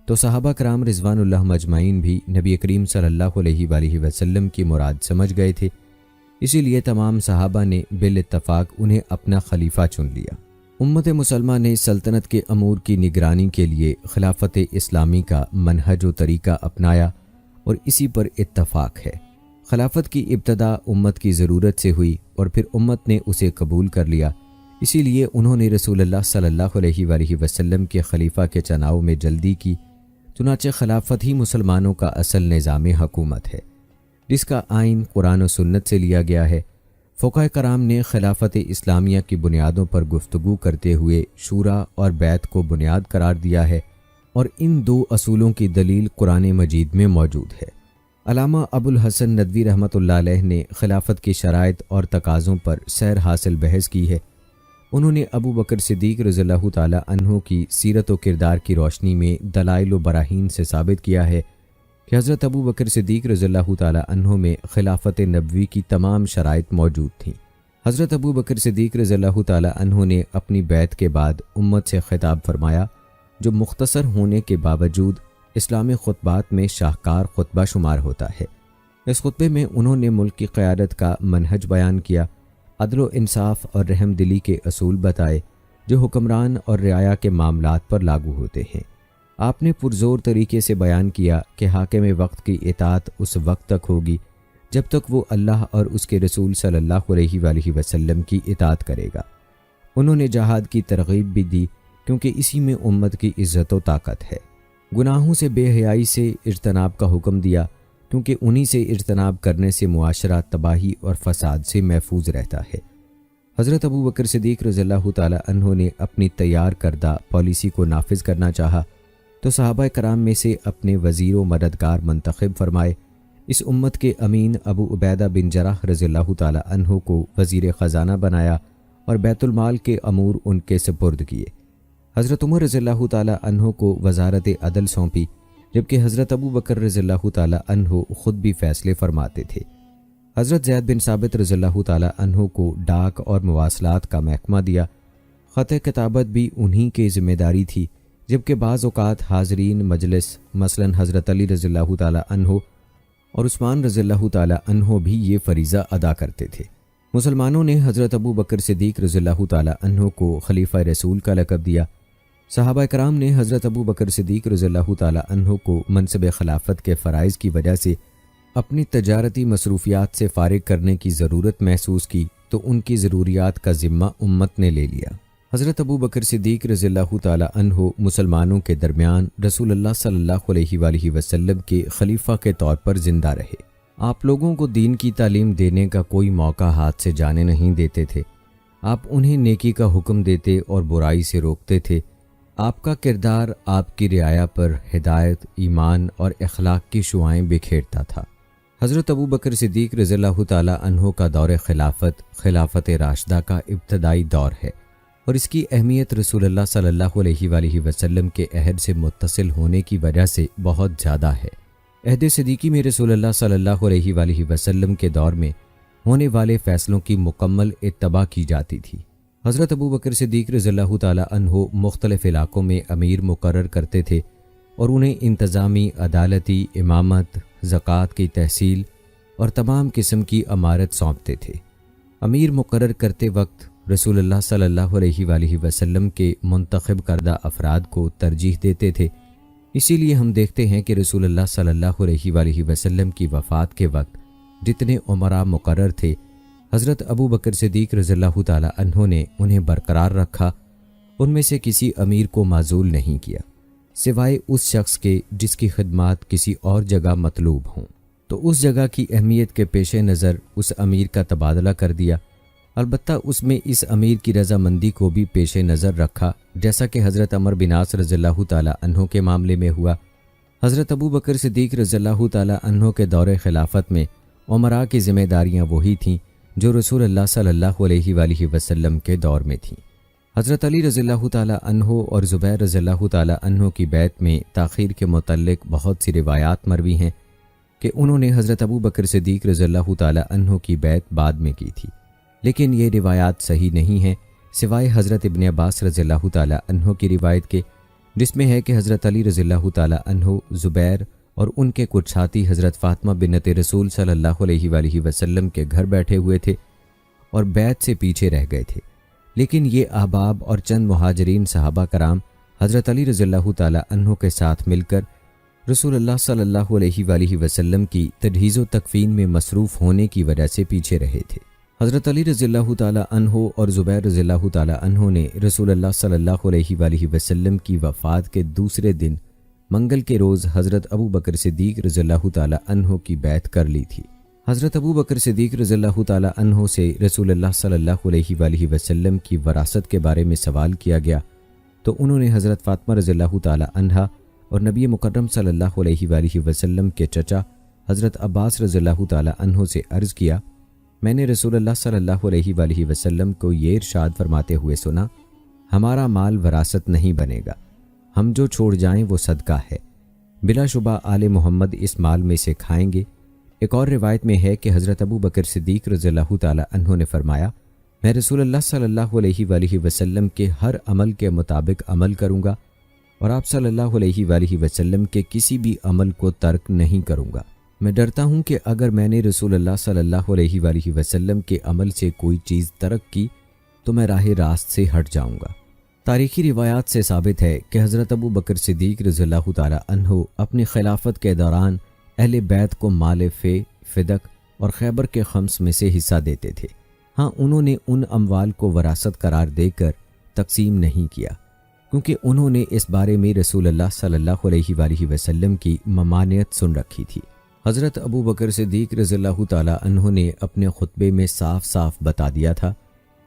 تو صحابہ کرام رضوان اللہ مجمعین بھی نبی کریم صلی اللہ علیہ وآلہ وسلم کی مراد سمجھ گئے تھے، اسی لیے تمام صحابہ نے بالاتفاق انہیں اپنا خلیفہ چن لیا۔ امت مسلمہ نے سلطنت کے امور کی نگرانی کے لیے خلافت اسلامی کا منہج و طریقہ اپنایا اور اسی پر اتفاق ہے۔ خلافت کی ابتدا امت کی ضرورت سے ہوئی اور پھر امت نے اسے قبول کر لیا، اسی لیے انہوں نے رسول اللہ صلی اللہ علیہ وآلہ وسلم کے خلیفہ کے چناؤ میں جلدی کی۔ چنانچہ خلافت ہی مسلمانوں کا اصل نظام حکومت ہے، جس کا آئین قرآن و سنت سے لیا گیا ہے۔ فقہاء کرام نے خلافت اسلامیہ کی بنیادوں پر گفتگو کرتے ہوئے شورا اور بیعت کو بنیاد قرار دیا ہے، اور ان دو اصولوں کی دلیل قرآن مجید میں موجود ہے۔ علامہ ابو الحسن ندوی رحمۃ اللہ علیہ نے خلافت کی شرائط اور تقاضوں پر سیر حاصل بحث کی ہے۔ انہوں نے ابو بکر صدیق رضی اللہ تعالی عنہ کی سیرت و کردار کی روشنی میں دلائل و براہین سے ثابت کیا ہے کہ حضرت ابو بکر صدیق رضی اللہ تعالی عنہ میں خلافت نبوی کی تمام شرائط موجود تھیں۔ حضرت ابو بکر صدیق رضی اللہ تعالی عنہ نے اپنی بیعت کے بعد امت سے خطاب فرمایا، جو مختصر ہونے کے باوجود اسلامی خطبات میں شاہکار خطبہ شمار ہوتا ہے۔ اس خطبے میں انہوں نے ملک کی قیادت کا منہج بیان کیا، عدل و انصاف اور رحم دلی کے اصول بتائے جو حکمران اور رعایا کے معاملات پر لاگو ہوتے ہیں۔ آپ نے پرزور طریقے سے بیان کیا کہ حاکم وقت کی اطاعت اس وقت تک ہوگی جب تک وہ اللہ اور اس کے رسول صلی اللہ علیہ وآلہ وسلم کی اطاعت کرے گا۔ انہوں نے جہاد کی ترغیب بھی دی کیونکہ اسی میں امت کی عزت و طاقت ہے۔ گناہوں سے بے حیائی سے اجتناب کا حکم دیا کیونکہ انہی سے اجتناب کرنے سے معاشرہ تباہی اور فساد سے محفوظ رہتا ہے۔ حضرت ابو بکر صدیق رضی اللہ تعالی عنہ نے اپنی تیار کردہ پالیسی کو نافذ کرنا چاہا تو صحابہ کرام میں سے اپنے وزیر و مددگار منتخب فرمائے۔ اس امت کے امین ابو عبیدہ بن جراح رضی اللہ تعالی عنہ کو وزیر خزانہ بنایا اور بیت المال کے امور ان کے سپرد کیے۔ حضرت عمر رضی اللہ تعالی عنہ کو وزارت عدل سونپی، جبکہ حضرت ابو بکر رضی اللہ تعالی عنہ خود بھی فیصلے فرماتے تھے۔ حضرت زید بن ثابت رضی اللہ تعالی عنہ کو ڈاک اور مواصلات کا محکمہ دیا۔ خط کتابت بھی انہی کی ذمہ داری تھی، جبکہ بعض اوقات حاضرین مجلس مثلا حضرت علی رضی اللہ تعالی عنہ اور عثمان رضی اللہ تعالی عنہ بھی یہ فریضہ ادا کرتے تھے۔ مسلمانوں نے حضرت ابو بکر صدیق رضی اللہ تعالی عنہ کو خلیفہ رسول کا لقب دیا۔ صحابہ کرام نے حضرت ابو بکر صدیق رضی اللہ تعالی عنہ کو منصب خلافت کے فرائض کی وجہ سے اپنی تجارتی مصروفیات سے فارغ کرنے کی ضرورت محسوس کی تو ان کی ضروریات کا ذمہ امت نے لے لیا۔ حضرت ابو بکر صدیق رضی اللہ تعالی عنہ مسلمانوں کے درمیان رسول اللہ صلی اللہ علیہ وآلہ وسلم کے خلیفہ کے طور پر زندہ رہے۔ آپ لوگوں کو دین کی تعلیم دینے کا کوئی موقع ہاتھ سے جانے نہیں دیتے تھے۔ آپ انہیں نیکی کا حکم دیتے اور برائی سے روکتے تھے۔ آپ کا کردار آپ کی رعایا پر ہدایت، ایمان اور اخلاق کی شعاعیں بکھیرتا تھا۔ حضرت ابو بکر صدیق رضی اللہ تعالی عنہ کا دور خلافت راشدہ کا ابتدائی دور ہے، اور اس کی اہمیت رسول اللہ صلی اللہ علیہ وآلہ وسلم کے عہد سے متصل ہونے کی وجہ سے بہت زیادہ ہے۔ عہد صدیقی میں رسول اللہ صلی اللہ علیہ وآلہ وسلم کے دور میں ہونے والے فیصلوں کی مکمل اتباع کی جاتی تھی۔ حضرت ابو بکر صدیق رضی اللہ تعالی عنہ مختلف علاقوں میں امیر مقرر کرتے تھے اور انہیں انتظامی، عدالتی، امامت، زکوٰۃ کی تحصیل اور تمام قسم کی امارت سونپتے تھے۔ امیر مقرر کرتے وقت رسول اللہ صلی اللہ علیہ وآلہ وسلم کے منتخب کردہ افراد کو ترجیح دیتے تھے۔ اسی لیے ہم دیکھتے ہیں کہ رسول اللہ صلی اللہ علیہ وآلہ وسلم کی وفات کے وقت جتنے عمراء مقرر تھے، حضرت ابو بکر صدیق رضی اللہ تعالی عنہ نے انہیں برقرار رکھا۔ ان میں سے کسی امیر کو معزول نہیں کیا سوائے اس شخص کے جس کی خدمات کسی اور جگہ مطلوب ہوں، تو اس جگہ کی اہمیت کے پیش نظر اس امیر کا تبادلہ کر دیا۔ البتہ اس میں اس امیر کی رضامندی کو بھی پیش نظر رکھا، جیسا کہ حضرت عمر بن عاص رضی اللہ تعالی عنہ کے معاملے میں ہوا۔ حضرت ابو بکر صدیق رضی اللہ تعالی عنہ کے دور خلافت میں عمراء کی ذمہ داریاں وہی تھیں جو رسول اللہ صلی اللہ علیہ وآلہ وسلم کے دور میں تھیں۔ حضرت علی رضی اللہ تعالی عنہ اور زبیر رضی اللہ تعالی عنہ کی بیعت میں تاخیر کے متعلق بہت سی روایات مروی ہیں کہ انہوں نے حضرت ابو بکر صدیق رضی اللہ تعالی عنہ کی بیعت بعد میں کی تھی، لیکن یہ روایات صحیح نہیں ہیں سوائے حضرت ابن عباس رضی اللہ تعالی عنہ کی روایت کے، جس میں ہے کہ حضرت علی رضی اللہ تعالی عنہ، زبیر اور ان کے کچھ ساتھی حضرت فاطمہ بنت رسول صلی اللہ علیہ وآلہ وسلم کے گھر بیٹھے ہوئے تھے اور بیعت سے پیچھے رہ گئے تھے، لیکن یہ احباب اور چند مہاجرین صحابہ کرام حضرت علی رضی اللہ تعالی عنہ کے ساتھ مل کر رسول اللہ صلی اللہ علیہ وآلہ وسلم کی تجہیز و تکفین میں مصروف ہونے کی وجہ سے پیچھے رہے تھے۔ حضرت علی رضی اللہ تعالی عنہ اور زبیر رضی اللہ تعالی عنہ نے رسول اللہ صلی اللہ علیہ وآلہ وسلم کی وفات کے دوسرے دن منگل کے روز حضرت ابو بکر صدیق رضی اللہ تعالی عنہ کی بیعت کر لی تھی۔ حضرت ابو بکر صدیق رضی اللہ تعالی عنہ سے رسول اللہ صلی اللہ علیہ وآلہ وسلم کی وراثت کے بارے میں سوال کیا گیا تو انہوں نے حضرت فاطمہ رضی اللہ تعالی عنہا اور نبی مکرم صلی اللہ علیہ وآلہ وسلم کے چچا حضرت عباس رضی اللہ تعالی عنہ سے عرض کیا، میں نے رسول اللہ صلی اللہ علیہ وآلہ وسلم کو یہ ارشاد فرماتے ہوئے سنا، ہمارا مال وراثت نہیں بنے گا، ہم جو چھوڑ جائیں وہ صدقہ ہے، بلا شبہ آل محمد اس مال میں سے کھائیں گے۔ ایک اور روایت میں ہے کہ حضرت ابو بکر صدیق رضی اللہ تعالی عنہ نے فرمایا، میں رسول اللہ صلی اللہ علیہ وآلہ وسلم کے ہر عمل کے مطابق عمل کروں گا اور آپ صلی اللہ علیہ وآلہ وسلم کے کسی بھی عمل کو ترک نہیں کروں گا۔ میں ڈرتا ہوں کہ اگر میں نے رسول اللہ صلی اللہ علیہ وآلہ وسلم کے عمل سے کوئی چیز ترک کی تو میں راہ راست سے ہٹ جاؤں گا۔ تاریخی روایات سے ثابت ہے کہ حضرت ابو بکر صدیق رضی اللہ تعالی عنہ اپنی خلافت کے دوران اہل بیت کو مال فے، فدق اور خیبر کے خمس میں سے حصہ دیتے تھے۔ ہاں، انہوں نے ان اموال کو وراثت قرار دے کر تقسیم نہیں کیا، کیونکہ انہوں نے اس بارے میں رسول اللہ صلی اللہ علیہ وآلہ وسلم کی ممانعت سن رکھی تھی۔ حضرت ابو بکر صدیق رضی اللہ تعالی عنہ نے اپنے خطبے میں صاف صاف بتا دیا تھا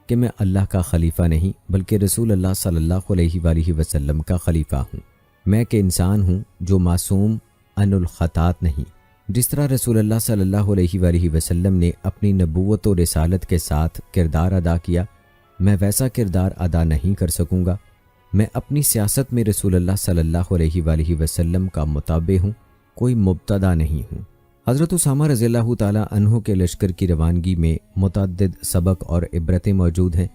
کہ میں اللہ کا خلیفہ نہیں بلکہ رسول اللہ صلی اللہ علیہ وآلہ وسلم کا خلیفہ ہوں۔ میں کہ انسان ہوں جو معصوم عن الخطات نہیں۔ جس طرح رسول اللہ صلی اللہ علیہ وآلہ وسلم نے اپنی نبوت و رسالت کے ساتھ کردار ادا کیا، میں ویسا کردار ادا نہیں کر سکوں گا۔ میں اپنی سیاست میں رسول اللہ صلی اللہ علیہ وآلہ وسلم کا متابع ہوں، کوئی مبتدع نہیں ہوں۔ حضرت اسامہ رضی اللہ تعالی عنہ کے لشکر کی روانگی میں متعدد سبق اور عبرتیں موجود ہیں۔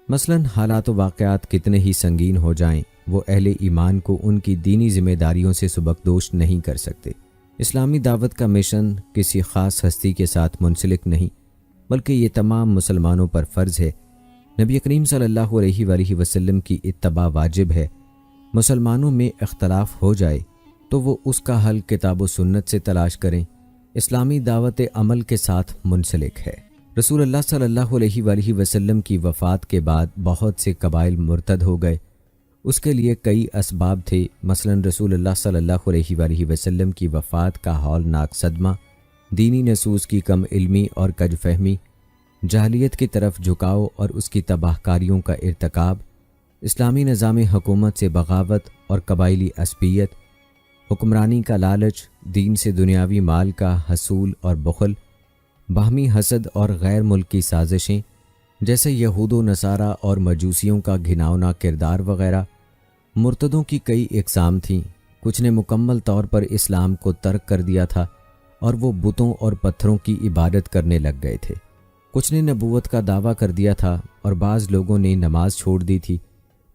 مثلا حالات و واقعات کتنے ہی سنگین ہو جائیں، وہ اہل ایمان کو ان کی دینی ذمہ داریوں سے سبکدوش نہیں کر سکتے۔ اسلامی دعوت کا مشن کسی خاص ہستی کے ساتھ منسلک نہیں بلکہ یہ تمام مسلمانوں پر فرض ہے۔ نبی کریم صلی اللہ علیہ وآلہ وسلم کی اتباع واجب ہے۔ مسلمانوں میں اختلاف ہو جائے تو وہ اس کا حل کتاب و سنت سے تلاش کریں۔ اسلامی دعوت عمل کے ساتھ منسلک ہے۔ رسول اللہ صلی اللہ علیہ وآلہ وسلم کی وفات کے بعد بہت سے قبائل مرتد ہو گئے۔ اس کے لیے کئی اسباب تھے، مثلا رسول اللہ صلی اللہ علیہ وآلہ وسلم کی وفات کا ہولناک صدمہ، دینی نصوص کی کم علمی اور کج فہمی، جاہلیت کی طرف جھکاؤ اور اس کی تباہ کاریوں کا ارتکاب، اسلامی نظام حکومت سے بغاوت اور قبائلی عصبیت، حکمرانی کا لالچ، دین سے دنیاوی مال کا حصول اور بخل، باہمی حسد اور غیر ملکی سازشیں جیسے یہود و نصارہ اور مجوسیوں کا گھناؤنا کردار وغیرہ۔ مرتدوں کی کئی اقسام تھیں، کچھ نے مکمل طور پر اسلام کو ترک کر دیا تھا اور وہ بتوں اور پتھروں کی عبادت کرنے لگ گئے تھے، کچھ نے نبوت کا دعویٰ کر دیا تھا اور بعض لوگوں نے نماز چھوڑ دی تھی،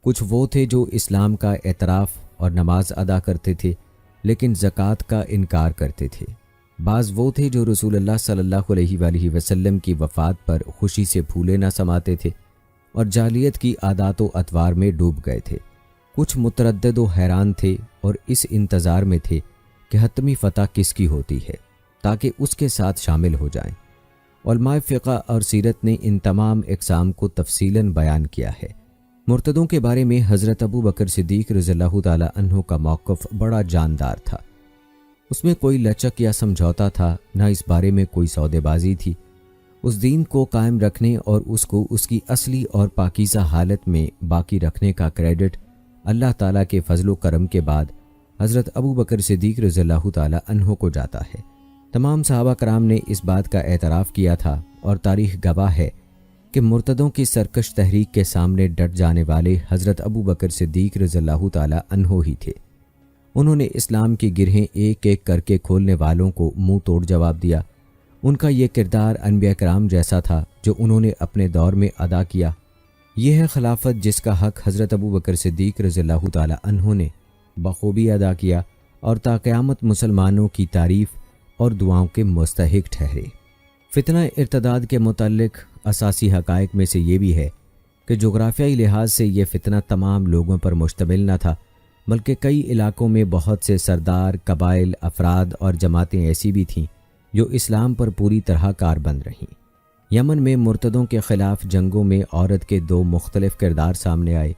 کچھ وہ تھے جو اسلام کا اعتراف اور نماز ادا کرتے تھے لیکن زکوٰۃ کا انکار کرتے تھے، بعض وہ تھے جو رسول اللہ صلی اللہ علیہ وآلہ وسلم کی وفات پر خوشی سے پھولے نہ سماتے تھے اور جاہلیت کی عادات و اطوار میں ڈوب گئے تھے، کچھ متردد و حیران تھے اور اس انتظار میں تھے کہ حتمی فتح کس کی ہوتی ہے تاکہ اس کے ساتھ شامل ہو جائیں۔ علماء فقہ اور سیرت نے ان تمام اقسام کو تفصیلاً بیان کیا ہے۔ مرتدوں کے بارے میں حضرت ابو بکر صدیق رضی اللہ تعالی عنہ کا موقف بڑا جاندار تھا۔ اس میں کوئی لچک یا سمجھوتا تھا، نہ اس بارے میں کوئی سودے بازی تھی۔ اس دین کو قائم رکھنے اور اس کو اس کی اصلی اور پاکیزہ حالت میں باقی رکھنے کا کریڈٹ اللہ تعالیٰ کے فضل و کرم کے بعد حضرت ابو بکر صدیق رضی اللہ تعالی عنہ کو جاتا ہے۔ تمام صحابہ کرام نے اس بات کا اعتراف کیا تھا اور تاریخ گواہ ہے کہ مرتدوں کی سرکش تحریک کے سامنے ڈٹ جانے والے حضرت ابو بکر صدیق رضی اللہ تعالی عنہ ہی تھے۔ انہوں نے اسلام کی گرہیں ایک ایک کر کے کھولنے والوں کو منہ توڑ جواب دیا۔ ان کا یہ کردار انبیاء کرام جیسا تھا جو انہوں نے اپنے دور میں ادا کیا۔ یہ ہے خلافت جس کا حق حضرت ابو بکر صدیق رضی اللہ تعالی عنہ نے بخوبی ادا کیا اور تا قیامت مسلمانوں کی تعریف اور دعاؤں کے مستحق ٹھہرے۔ فتنہ ارتداد کے متعلق اساسی حقائق میں سے یہ بھی ہے کہ جغرافیائی لحاظ سے یہ فتنہ تمام لوگوں پر مشتمل نہ تھا، بلکہ کئی علاقوں میں بہت سے سردار، قبائل، افراد اور جماعتیں ایسی بھی تھیں جو اسلام پر پوری طرح کاربند رہیں۔ یمن میں مرتدوں کے خلاف جنگوں میں عورت کے دو مختلف کردار سامنے آئے۔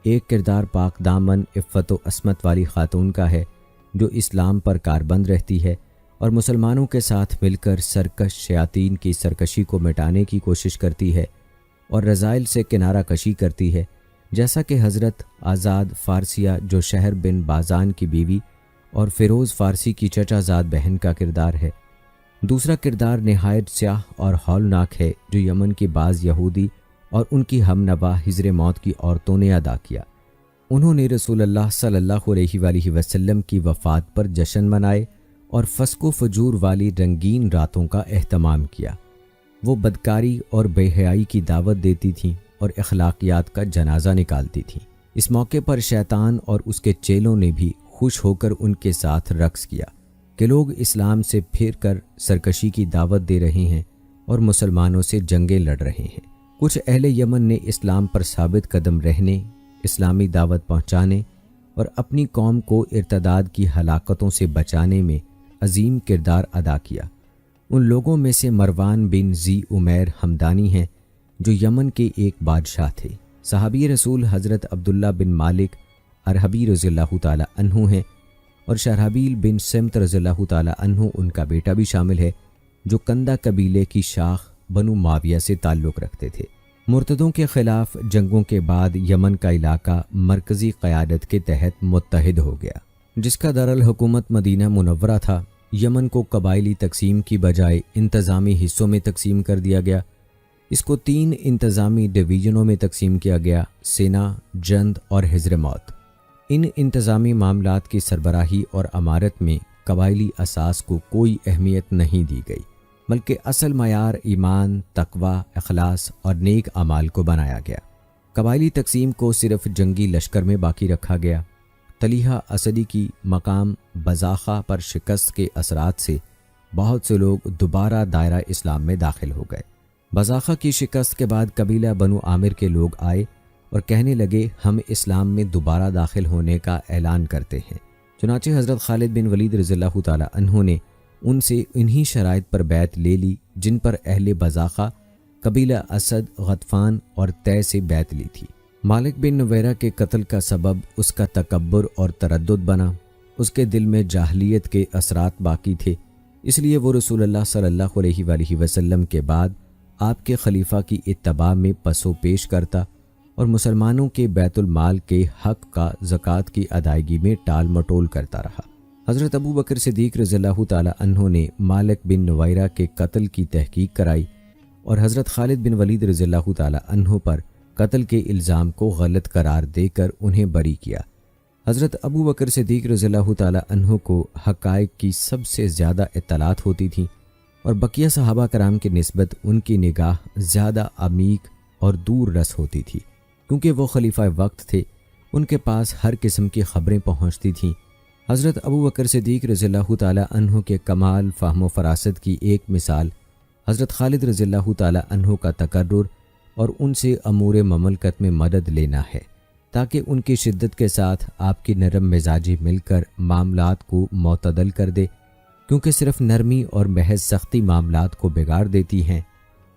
ایک کردار پاک دامن، عفت و عصمت والی خاتون کا ہے جو اسلام پر کاربند رہتی ہے اور مسلمانوں کے ساتھ مل کر سرکش شیاطین کی سرکشی کو مٹانے کی کوشش کرتی ہے اور رذائل سے کنارہ کشی کرتی ہے، جیسا کہ حضرت آزاد فارسیہ جو شہر بن بازان کی بیوی اور فیروز فارسی کی چچا زاد بہن کا کردار ہے۔ دوسرا کردار نہایت سیاہ اور ہولناک ہے جو یمن کی بعض یہودی اور ان کی ہم نوا حضر موت کی عورتوں نے ادا کیا۔ انہوں نے رسول اللہ صلی اللہ علیہ وآلہ وسلم کی وفات پر جشن منائے اور فسق و فجور والی رنگین راتوں کا اہتمام کیا۔ وہ بدکاری اور بے حیائی کی دعوت دیتی تھیں اور اخلاقیات کا جنازہ نکالتی تھیں۔ اس موقع پر شیطان اور اس کے چیلوں نے بھی خوش ہو کر ان کے ساتھ رقص کیا کہ لوگ اسلام سے پھر کر سرکشی کی دعوت دے رہے ہیں اور مسلمانوں سے جنگیں لڑ رہے ہیں۔ کچھ اہل یمن نے اسلام پر ثابت قدم رہنے، اسلامی دعوت پہنچانے اور اپنی قوم کو ارتداد کی ہلاکتوں سے بچانے میں عظیم کردار ادا کیا۔ ان لوگوں میں سے مروان بن ذی عمیر ہمدانی ہیں جو یمن کے ایک بادشاہ تھے۔ صحابی رسول حضرت عبداللہ بن مالک ارحبی رضی اللہ تعالی عنہ ہیں اور شرحبیل بن سمت رضی اللہ تعالی عنہ ان کا بیٹا بھی شامل ہے جو کندہ قبیلے کی شاخ بنو معاویہ سے تعلق رکھتے تھے۔ مرتدوں کے خلاف جنگوں کے بعد یمن کا علاقہ مرکزی قیادت کے تحت متحد ہو گیا، جس کا دارالحکومت مدینہ منورہ تھا۔ یمن کو قبائلی تقسیم کی بجائے انتظامی حصوں میں تقسیم کر دیا گیا۔ اس کو 3 انتظامی ڈویژنوں میں تقسیم کیا گیا: سینا، جند اور حضر موت۔ ان انتظامی معاملات کی سربراہی اور امارت میں قبائلی اساس کو کوئی اہمیت نہیں دی گئی، بلکہ اصل معیار ایمان، تقوی، اخلاص اور نیک اعمال کو بنایا گیا۔ قبائلی تقسیم کو صرف جنگی لشکر میں باقی رکھا گیا۔ طلیحہ اسدی کی مقام بزاخہ پر شکست کے اثرات سے بہت سے لوگ دوبارہ دائرہ اسلام میں داخل ہو گئے۔ بزاخہ کی شکست کے بعد قبیلہ بنو عامر کے لوگ آئے اور کہنے لگے ہم اسلام میں دوبارہ داخل ہونے کا اعلان کرتے ہیں۔ چنانچہ حضرت خالد بن ولید رضی اللہ تعالی عنہ نے ان سے انہی شرائط پر بیعت لے لی جن پر اہل بزاخہ، قبیلہ اسد، غطفان اور طے سے بیعت لی تھی۔ مالک بن نویرہ کے قتل کا سبب اس کا تکبر اور تردد بنا۔ اس کے دل میں جاہلیت کے اثرات باقی تھے، اس لیے وہ رسول اللہ صلی اللہ علیہ وآلہ وسلم کے بعد آپ کے خلیفہ کی اتباع میں پس و پیش کرتا اور مسلمانوں کے بیت المال کے حق کا زکوٰۃ کی ادائیگی میں ٹال مٹول کرتا رہا۔ حضرت ابو بکر صدیق رضی اللہ تعالی عنہ نے مالک بن نویرہ کے قتل کی تحقیق کرائی اور حضرت خالد بن ولید رضی اللہ تعالی عنہ پر قتل کے الزام کو غلط قرار دے کر انہیں بری کیا۔ حضرت ابو بکر صدیق رضی اللہ تعالی عنہ کو حقائق کی سب سے زیادہ اطلاعات ہوتی تھیں اور بقیہ صحابہ کرام کی نسبت ان کی نگاہ زیادہ عمیق اور دور رس ہوتی تھی، کیونکہ وہ خلیفہ وقت تھے، ان کے پاس ہر قسم کی خبریں پہنچتی تھیں۔ حضرت ابو بکر صدیق رضی اللہ تعالی عنہ کے کمال فہم و فراست کی ایک مثال حضرت خالد رضی اللہ تعالی عنہ کا تقرر اور ان سے امور مملکت میں مدد لینا ہے، تاکہ ان کی شدت کے ساتھ آپ کی نرم مزاجی مل کر معاملات کو معتدل کر دے، کیونکہ صرف نرمی اور محض سختی معاملات کو بگاڑ دیتی ہیں۔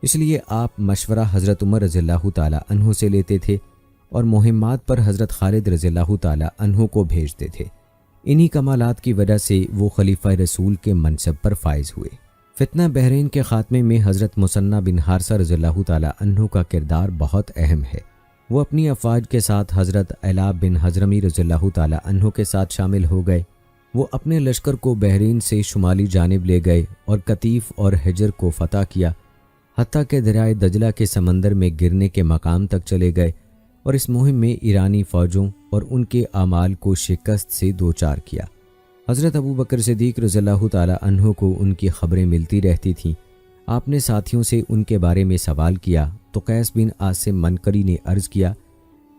اس لیے آپ مشورہ حضرت عمر رضی اللہ تعالی عنہ سے لیتے تھے اور مہمات پر حضرت خالد رضی اللہ تعالی عنہ کو بھیجتے تھے۔ انہی کمالات کی وجہ سے وہ خلیفہ رسول کے منصب پر فائز ہوئے۔ فتنہ بحرین کے خاتمے میں حضرت مثنہ بن حارثہ رضی اللہ تعالی عنہ کا کردار بہت اہم ہے۔ وہ اپنی افواج کے ساتھ حضرت علا بن حضرمی رضی اللہ تعالی عنہ کے ساتھ شامل ہو گئے۔ وہ اپنے لشکر کو بحرین سے شمالی جانب لے گئے اور قطیف اور حجر کو فتح کیا، حتیٰ کہ دریائے دجلہ کے سمندر میں گرنے کے مقام تک چلے گئے اور اس مہم میں ایرانی فوجوں اور ان کے اعمال کو شکست سے دوچار کیا۔ حضرت ابو بکر صدیق رضی اللہ تعالی عنہ کو ان کی خبریں ملتی رہتی تھیں۔ آپ نے ساتھیوں سے ان کے بارے میں سوال کیا تو قیس بن عاصم منقری نے عرض کیا،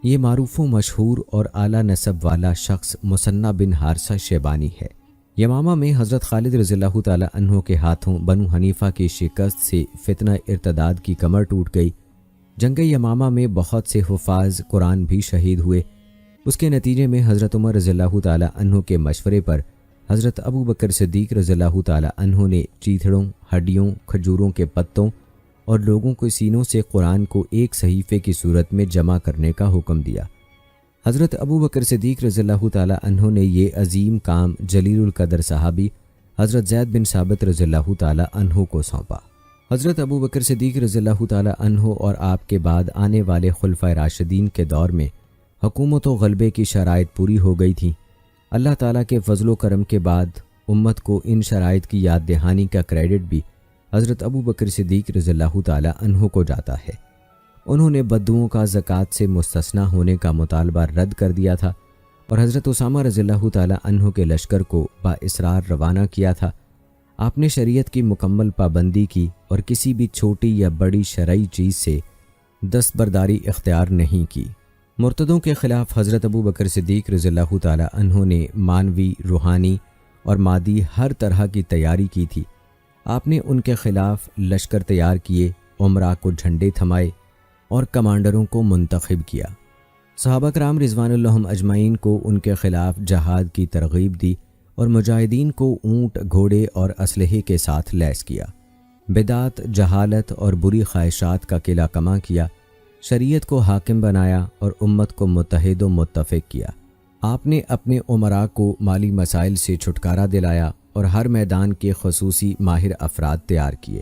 یہ معروف و مشہور اور اعلیٰ نسب والا شخص مثنہ بن حارثہ شیبانی ہے۔ یمامہ میں حضرت خالد رضی اللہ تعالی عنہ کے ہاتھوں بنو حنیفہ کی شکست سے فتنہ ارتداد کی کمر ٹوٹ گئی۔ جنگ یمامہ میں بہت سے حفاظ قرآن بھی شہید ہوئے۔ اس کے نتیجے میں حضرت عمر رضی اللہ تعالی عنہ کے مشورے پر حضرت ابو بکر صدیق رضی اللہ تعالی عنہ نے چیتڑوں، ہڈیوں، کھجوروں کے پتوں اور لوگوں کے سینوں سے قرآن کو ایک صحیفے کی صورت میں جمع کرنے کا حکم دیا۔ حضرت ابو بکر صدیق رضی اللہ تعالی عنہ نے یہ عظیم کام جلیل القدر صحابی حضرت زید بن ثابت رضی اللہ تعالی عنہ کو سونپا۔ حضرت ابو بکر صدیق رضی اللہ تعالی عنہ اور آپ کے بعد آنے والے خلفائے راشدین کے دور میں حکومت و غلبے کی شرائط پوری ہو گئی تھیں۔ اللہ تعالیٰ کے فضل و کرم کے بعد امت کو ان شرائط کی یاد دہانی کا کریڈٹ بھی حضرت ابو بکر صدیق رضی اللہ تعالیٰ عنہ کو جاتا ہے۔ انہوں نے بدوؤں کا زکوٰۃ سے مستثنیٰ ہونے کا مطالبہ رد کر دیا تھا اور حضرت اسامہ رضی اللہ تعالیٰ عنہ کے لشکر کو بااصرار روانہ کیا تھا۔ آپ نے شریعت کی مکمل پابندی کی اور کسی بھی چھوٹی یا بڑی شرعی چیز سے دستبرداری اختیار نہیں کی۔ مرتدوں کے خلاف حضرت ابو بکر صدیق رضی اللہ تعالیٰ عنہ نے مانوی، روحانی اور مادی ہر طرح کی تیاری کی تھی۔ آپ نے ان کے خلاف لشکر تیار کیے، امراء کو جھنڈے تھمائے اور کمانڈروں کو منتخب کیا۔ صحابہ کرام رضوان اللہ اجمعین کو ان کے خلاف جہاد کی ترغیب دی اور مجاہدین کو اونٹ، گھوڑے اور اسلحے کے ساتھ لیس کیا۔ بدعت، جہالت اور بری خواہشات کا قلعہ کما کیا، شریعت کو حاکم بنایا اور امت کو متحد و متفق کیا۔ آپ نے اپنے امراء کو مالی مسائل سے چھٹکارا دلایا اور ہر میدان کے خصوصی ماہر افراد تیار کیے۔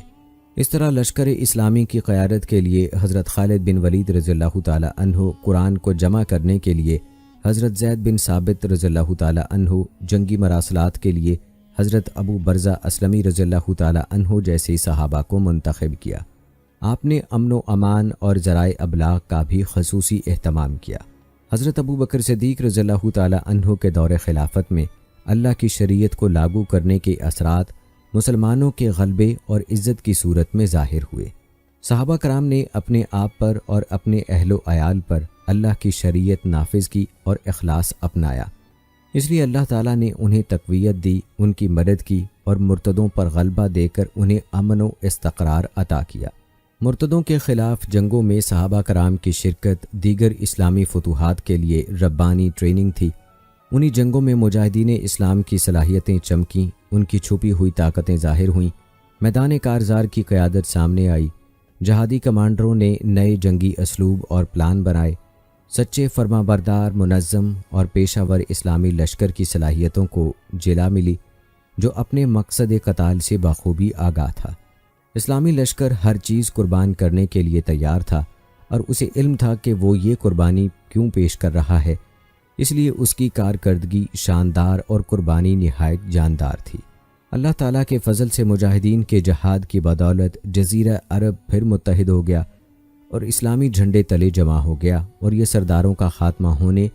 اس طرح لشکر اسلامی کی قیادت کے لیے حضرت خالد بن ولید رضی اللہ تعالیٰ عنہ، قرآن کو جمع کرنے کے لیے حضرت زید بن ثابت رضی اللہ تعالیٰ عنہ، جنگی مراسلات کے لیے حضرت ابو برزہ اسلمی رضی اللہ تعالیٰ عنہ جیسے صحابہ کو منتخب کیا۔ آپ نے امن و امان اور ذرائع ابلاغ کا بھی خصوصی اہتمام کیا۔ حضرت ابو بکر صدیق رضی اللہ تعالیٰ عنہ کے دور خلافت میں اللہ کی شریعت کو لاگو کرنے کے اثرات مسلمانوں کے غلبے اور عزت کی صورت میں ظاہر ہوئے۔ صحابہ کرام نے اپنے آپ پر اور اپنے اہل و عیال پر اللہ کی شریعت نافذ کی اور اخلاص اپنایا، اس لیے اللہ تعالیٰ نے انہیں تقویت دی، ان کی مدد کی اور مرتدوں پر غلبہ دے کر انہیں امن و استقرار عطا کیا۔ مرتدوں کے خلاف جنگوں میں صحابہ کرام کی شرکت دیگر اسلامی فتوحات کے لیے ربانی ٹریننگ تھی۔ انہی جنگوں میں مجاہدین اسلام کی صلاحیتیں چمکیں، ان کی چھپی ہوئی طاقتیں ظاہر ہوئیں، میدان کارزار کی قیادت سامنے آئی، جہادی کمانڈروں نے نئے جنگی اسلوب اور پلان بنائے، سچے فرما بردار، منظم اور پیشہ ور اسلامی لشکر کی صلاحیتوں کو جلا ملی جو اپنے مقصد قتال سے بخوبی آگاہ تھا۔ اسلامی لشکر ہر چیز قربان کرنے کے لیے تیار تھا اور اسے علم تھا کہ وہ یہ قربانی کیوں پیش کر رہا ہے، اس لیے اس کی کارکردگی شاندار اور قربانی نہایت جاندار تھی۔ اللہ تعالیٰ کے فضل سے مجاہدین کے جہاد کی بدولت جزیرہ عرب پھر متحد ہو گیا اور اسلامی جھنڈے تلے جمع ہو گیا، اور یہ سرداروں کا خاتمہ ہونے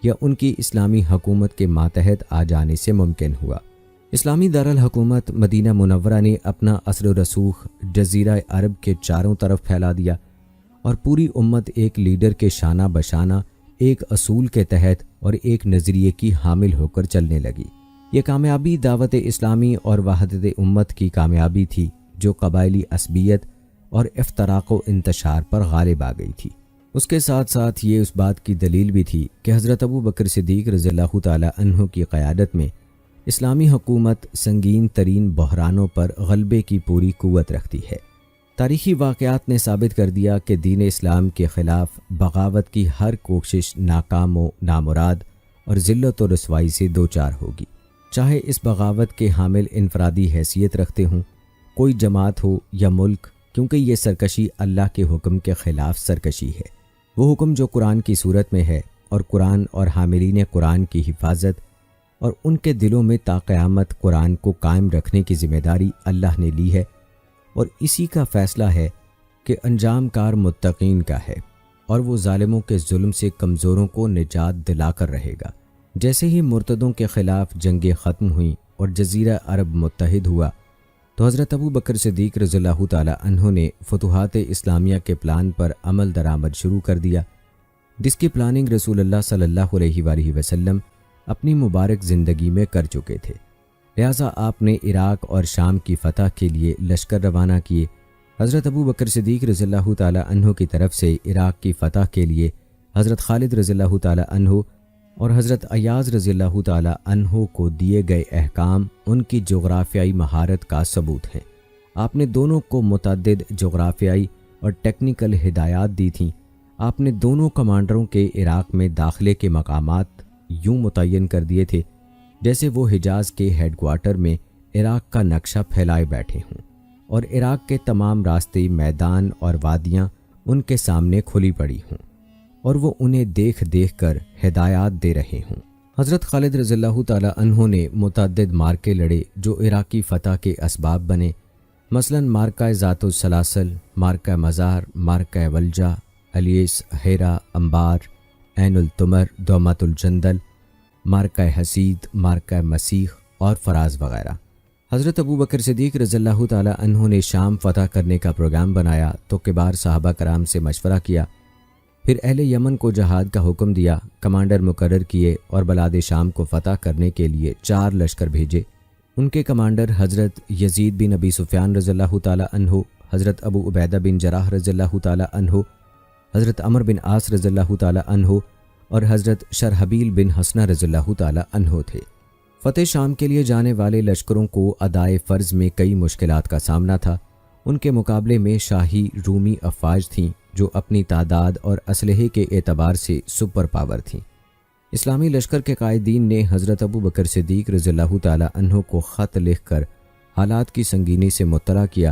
یا ان کی اسلامی حکومت کے ماتحت آ جانے سے ممکن ہوا۔ اسلامی دارالحکومت مدینہ منورہ نے اپنا اثر و رسوخ جزیرہ عرب کے چاروں طرف پھیلا دیا اور پوری امت ایک لیڈر کے شانہ بشانہ، ایک اصول کے تحت اور ایک نظریے کی حامل ہو کر چلنے لگی۔ یہ کامیابی دعوت اسلامی اور وحدت امت کی کامیابی تھی جو قبائلی عصبیت اور افتراق و انتشار پر غالب آ گئی تھی۔ اس کے ساتھ ساتھ یہ اس بات کی دلیل بھی تھی کہ حضرت ابو بکر صدیق رضی اللہ تعالیٰ عنہ کی قیادت میں اسلامی حکومت سنگین ترین بحرانوں پر غلبے کی پوری قوت رکھتی ہے۔ تاریخی واقعات نے ثابت کر دیا کہ دین اسلام کے خلاف بغاوت کی ہر کوشش ناکام و نامراد اور ذلت و رسوائی سے دوچار ہوگی، چاہے اس بغاوت کے حامل انفرادی حیثیت رکھتے ہوں، کوئی جماعت ہو یا ملک، کیونکہ یہ سرکشی اللہ کے حکم کے خلاف سرکشی ہے۔ وہ حکم جو قرآن کی صورت میں ہے اور قرآن اور حاملین قرآن کی حفاظت اور ان کے دلوں میں تا قیامت قرآن کو قائم رکھنے کی ذمہ داری اللہ نے لی ہے، اور اسی کا فیصلہ ہے کہ انجام کار متقین کا ہے اور وہ ظالموں کے ظلم سے کمزوروں کو نجات دلا کر رہے گا۔ جیسے ہی مرتدوں کے خلاف جنگیں ختم ہوئیں اور جزیرہ عرب متحد ہوا تو حضرت ابو بکر صدیق رضی اللہ تعالیٰ عنہ نے فتوحات اسلامیہ کے پلان پر عمل درآمد شروع کر دیا، جس کی پلاننگ رسول اللہ صلی اللہ علیہ وآلہ وسلم اپنی مبارک زندگی میں کر چکے تھے۔ لہٰذا آپ نے عراق اور شام کی فتح کے لیے لشکر روانہ کیے۔ حضرت ابو بکر صدیق رضی اللہ تعالیٰ عنہ کی طرف سے عراق کی فتح کے لیے حضرت خالد رضی اللہ تعالیٰ عنہ اور حضرت ایاز رضی اللہ تعالیٰ عنہ کو دیے گئے احکام ان کی جغرافیائی مہارت کا ثبوت ہیں۔ آپ نے دونوں کو متعدد جغرافیائی اور ٹیکنیکل ہدایات دی تھیں۔ آپ نے دونوں کمانڈروں کے عراق میں داخلے کے مقامات یوں متعین کر دیے تھے جیسے وہ حجاز کے ہیڈ کوارٹر میں عراق کا نقشہ پھیلائے بیٹھے ہوں، اور عراق کے تمام راستے، میدان اور وادیاں ان کے سامنے کھلی پڑی ہوں، اور وہ انہیں دیکھ دیکھ کر ہدایات دے رہے ہوں۔ حضرت خالد رضی اللہ تعالی عنہ نے متعدد مارکے لڑے جو عراقی فتح کے اسباب بنے، مثلاً مارکہ ذات السلاسل، مارکہ مزار، مارکہ ولجہ، الیس، ہیرا، انبار، عین التمر، دومت الجندل، مارکہ حسید، مارکہ مسیح اور فراز وغیرہ۔ حضرت ابو بکر صدیق رضی اللہ تعالی عنہ نے شام فتح کرنے کا پروگرام بنایا تو کبار صحابہ کرام سے مشورہ کیا، پھر اہل یمن کو جہاد کا حکم دیا، کمانڈر مقرر کیے اور بلاد شام کو فتح کرنے کے لیے 4 لشکر بھیجے۔ ان کے کمانڈر حضرت یزید بن ابی سفیان رضی اللہ تعالی عنہ، حضرت ابو عبیدہ بن جراح رضی اللہ تعالی عنہ، حضرت عمر بن عاص رضی اللہ تعالی عنہ اور حضرت شرحبیل بن حسنہ رضی اللہ تعالی عنہ تھے۔ فتح شام کے لیے جانے والے لشکروں کو ادائے فرض میں کئی مشکلات کا سامنا تھا۔ ان کے مقابلے میں شاہی رومی افواج تھیں جو اپنی تعداد اور اسلحے کے اعتبار سے سپر پاور تھیں۔ اسلامی لشکر کے قائدین نے حضرت ابو بکر صدیق رضی اللہ تعالی عنہ کو خط لکھ کر حالات کی سنگینی سے مطلع کیا